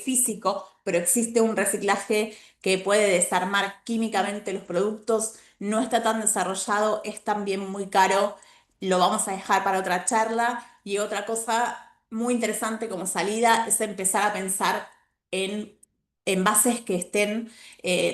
físico, pero existe un reciclaje que puede desarmar químicamente los productos, no está tan desarrollado, es también muy caro, lo vamos a dejar para otra charla. Y otra cosa muy interesante como salida es empezar a pensar en envases que estén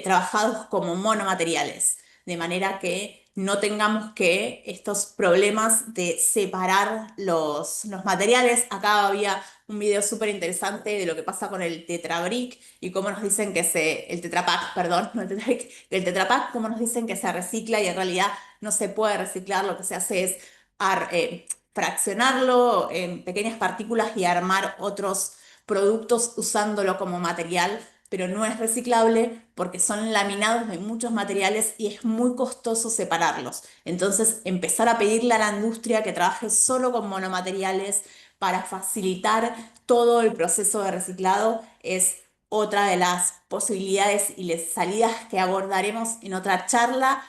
trabajados como monomateriales, de manera que no tengamos que estos problemas de separar los materiales. Acá había un video súper interesante de lo que pasa con el Tetra Brick y cómo nos dicen que el Tetra Pak, perdón, no el Tetra Brick, el Tetra Pak, cómo nos dicen que se recicla y en realidad no se puede reciclar, lo que se hace es fraccionarlo en pequeñas partículas y armar otros productos usándolo como material, pero no es reciclable porque son laminados de muchos materiales y es muy costoso separarlos. Entonces, empezar a pedirle a la industria que trabaje solo con monomateriales para facilitar todo el proceso de reciclado es otra de las posibilidades y las salidas que abordaremos en otra charla.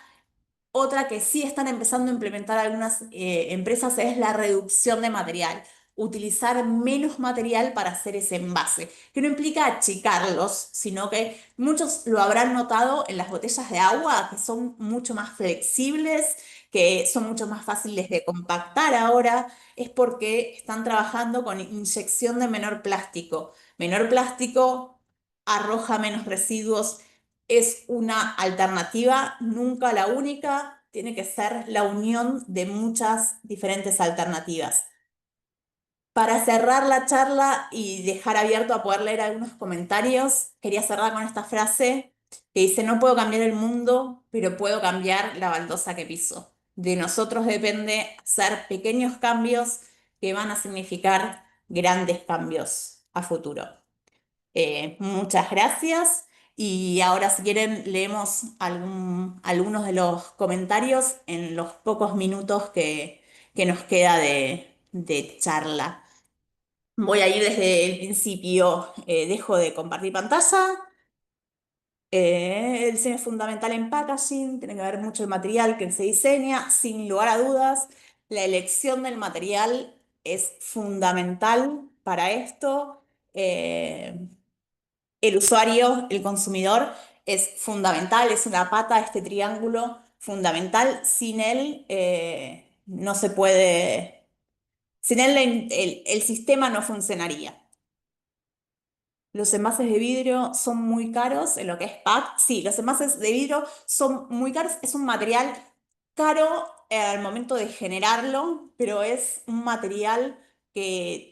Otra que sí están empezando a implementar algunas empresas es la reducción de material, utilizar menos material para hacer ese envase, que no implica achicarlos, sino que muchos lo habrán notado en las botellas de agua, que son mucho más flexibles, que son mucho más fáciles de compactar ahora, es porque están trabajando con inyección de menor plástico. Menor plástico arroja menos residuos, es una alternativa, nunca la única, tiene que ser la unión de muchas diferentes alternativas. Para cerrar la charla y dejar abierto a poder leer algunos comentarios, quería cerrar con esta frase que dice: no puedo cambiar el mundo, pero puedo cambiar la baldosa que piso. De nosotros depende hacer pequeños cambios que van a significar grandes cambios a futuro. Muchas gracias. Y ahora, si quieren, leemos algunos de los comentarios en los pocos minutos que nos queda de charla. Voy a ir desde el principio. Dejo de compartir pantalla. El diseño es fundamental en packaging, tiene que ver mucho el material que se diseña, sin lugar a dudas. La elección del material es fundamental para esto. El usuario, el consumidor, es fundamental, es una pata de este triángulo fundamental. Sin él no se puede, sin él el sistema no funcionaría. Los envases de vidrio son muy caros en lo que es PAC. Sí, los envases de vidrio son muy caros. Es un material caro al momento de generarlo, pero es un material que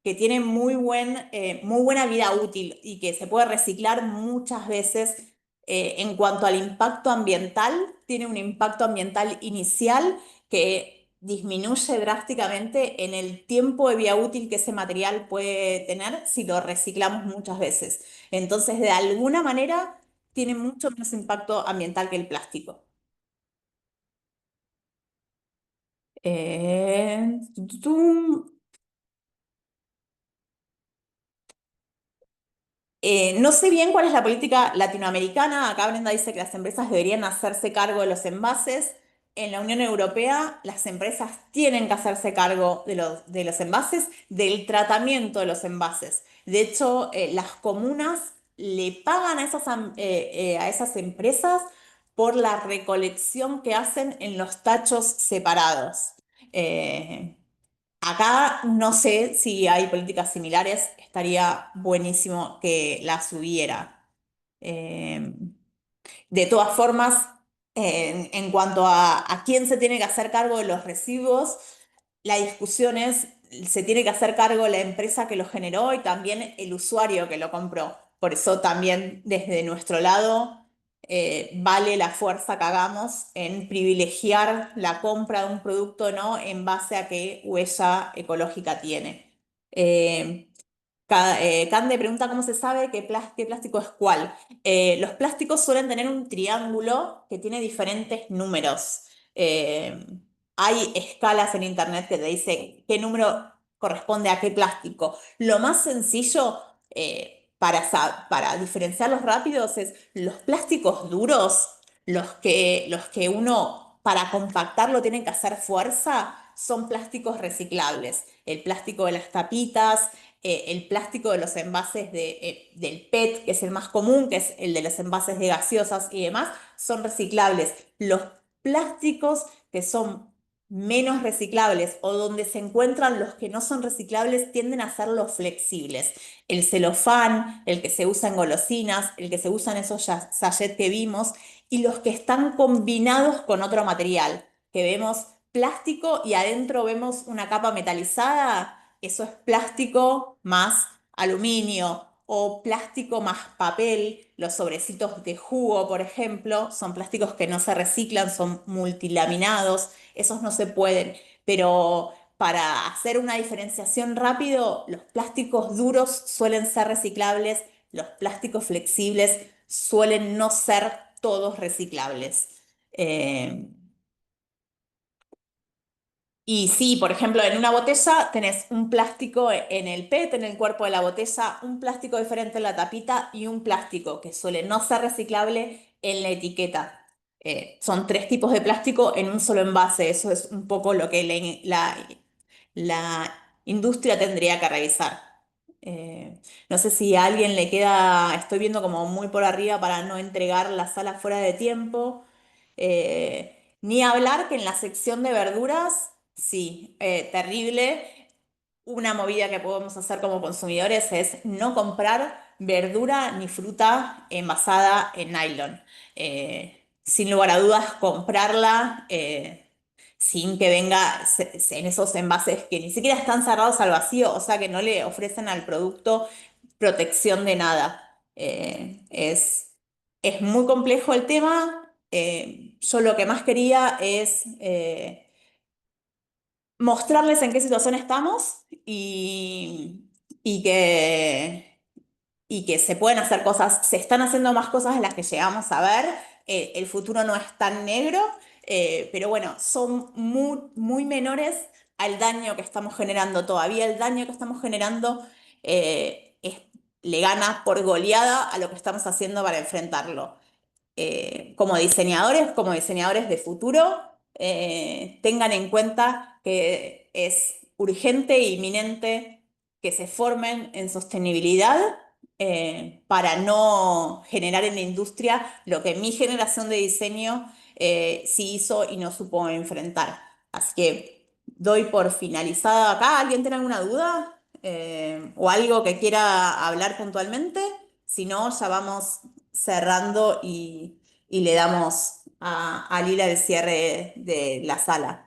tiene muy buena vida útil y que se puede reciclar muchas veces. En cuanto al impacto ambiental, tiene un impacto ambiental inicial que disminuye drásticamente en el tiempo de vida útil que ese material puede tener si lo reciclamos muchas veces. Entonces, de alguna manera, tiene mucho menos impacto ambiental que el plástico. No sé bien cuál es la política latinoamericana. Acá Brenda dice que las empresas deberían hacerse cargo de los envases. En la Unión Europea, las empresas tienen que hacerse cargo de los envases, del tratamiento de los envases. De hecho, las comunas le pagan a esas empresas por la recolección que hacen en los tachos separados. Acá no sé si hay políticas similares, estaría buenísimo que las hubiera. De todas formas, en cuanto a quién se tiene que hacer cargo de los residuos, la discusión es: se tiene que hacer cargo la empresa que lo generó y también el usuario que lo compró. Por eso también desde nuestro lado vale la fuerza que hagamos en privilegiar la compra de un producto o no en base a qué huella ecológica tiene. Cande pregunta cómo se sabe qué plástico es cuál. Los plásticos suelen tener un triángulo que tiene diferentes números. Hay escalas en internet que te dicen qué número corresponde a qué plástico. Lo más sencillo para diferenciarlos rápidos es los plásticos duros, los que uno para compactarlo tiene que hacer fuerza, son plásticos reciclables. El plástico de las tapitas, el plástico de los envases del PET, que es el más común, que es el de los envases de gaseosas y demás, son reciclables. Los plásticos que son menos reciclables o donde se encuentran los que no son reciclables tienden a ser los flexibles. El celofán, el que se usa en golosinas, el que se usa en esos sachets que vimos y los que están combinados con otro material, que vemos plástico y adentro vemos una capa metalizada, eso es plástico más aluminio o plástico más papel. Los sobrecitos de jugo, por ejemplo, son plásticos que no se reciclan, son multilaminados, esos no se pueden, pero para hacer una diferenciación rápido, los plásticos duros suelen ser reciclables, los plásticos flexibles suelen no ser todos reciclables. Y sí, por ejemplo, en una botella tenés un plástico en el PET, en el cuerpo de la botella, un plástico diferente en la tapita y un plástico que suele no ser reciclable en la etiqueta. Son 3 tipos de plástico en un solo envase. Eso es un poco lo que la industria tendría que revisar. No sé si a alguien le queda, estoy viendo como muy por arriba para no entregar la sala fuera de tiempo. Ni hablar que en la sección de verduras, sí, terrible. Una movida que podemos hacer como consumidores es no comprar verdura ni fruta envasada en nylon. Sin lugar a dudas, comprarla sin que venga en esos envases que ni siquiera están cerrados al vacío, o sea que no le ofrecen al producto protección de nada. Es muy complejo el tema. Yo lo que más quería es mostrarles en qué situación estamos y que se pueden hacer cosas, se están haciendo más cosas de las que llegamos a ver. El futuro no es tan negro, pero bueno, son muy, muy menores al daño que estamos generando. Todavía el daño que estamos generando le gana por goleada a lo que estamos haciendo para enfrentarlo. Como diseñadores de futuro, tengan en cuenta que es urgente e inminente que se formen en sostenibilidad para no generar en la industria lo que mi generación de diseño sí hizo y no supo enfrentar. Así que doy por finalizada acá. ¿Alguien tiene alguna duda? ¿O algo que quiera hablar puntualmente? Si no, ya vamos cerrando y le damos a Lila el cierre de la sala.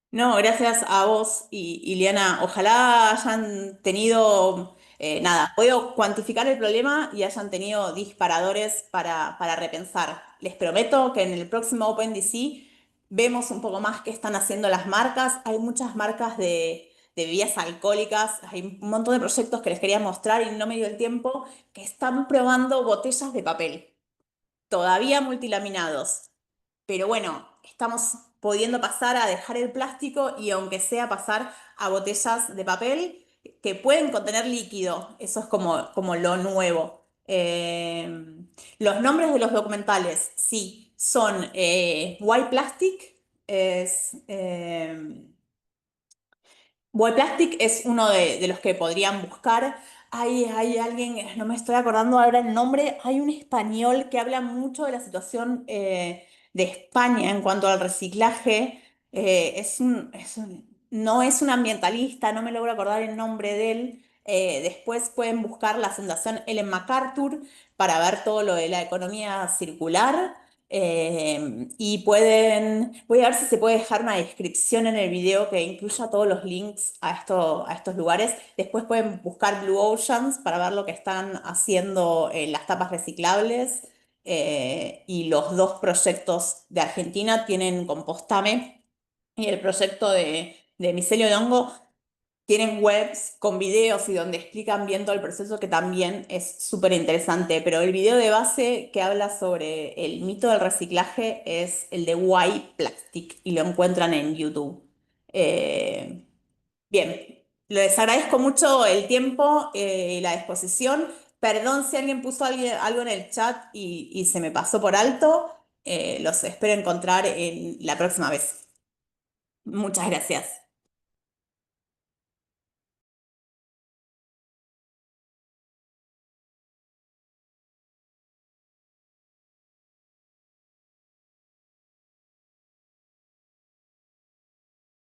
No, gracias a vos y Liana. Ojalá hayan tenido, nada, podido cuantificar el problema y hayan tenido disparadores para repensar. Les prometo que en el próximo OpenDC vemos un poco más qué están haciendo las marcas. Hay muchas marcas de bebidas alcohólicas, hay un montón de proyectos que les quería mostrar y no me dio el tiempo, que están probando botellas de papel, todavía multilaminados. Pero bueno, estamos pudiendo pasar a dejar el plástico y aunque sea pasar a botellas de papel que pueden contener líquido. Eso es como lo nuevo. Los nombres de los documentales, sí, son White Plastic, White Plastic es uno de los que podrían buscar. Hay alguien, no me estoy acordando ahora el nombre, hay un español que habla mucho de la situación de España en cuanto al reciclaje. No es un ambientalista, no me logro acordar el nombre de él. Después pueden buscar la Fundación Ellen MacArthur para ver todo lo de la economía circular. Y voy a ver si se puede dejar una descripción en el video que incluya todos los links a estos lugares. Después pueden buscar Blue Oceans para ver lo que están haciendo en las tapas reciclables. Y los dos proyectos de Argentina tienen Compostame y el proyecto de Micelio de Hongo. Tienen webs con videos y donde explican bien todo el proceso que también es súper interesante, pero el video de base que habla sobre el mito del reciclaje es el de Why Plastic y lo encuentran en YouTube. Eh, Bien, les agradezco mucho el tiempo y la disposición. Perdón si alguien puso algo en el chat y se me pasó por alto. Los espero encontrar en la próxima vez. Muchas gracias.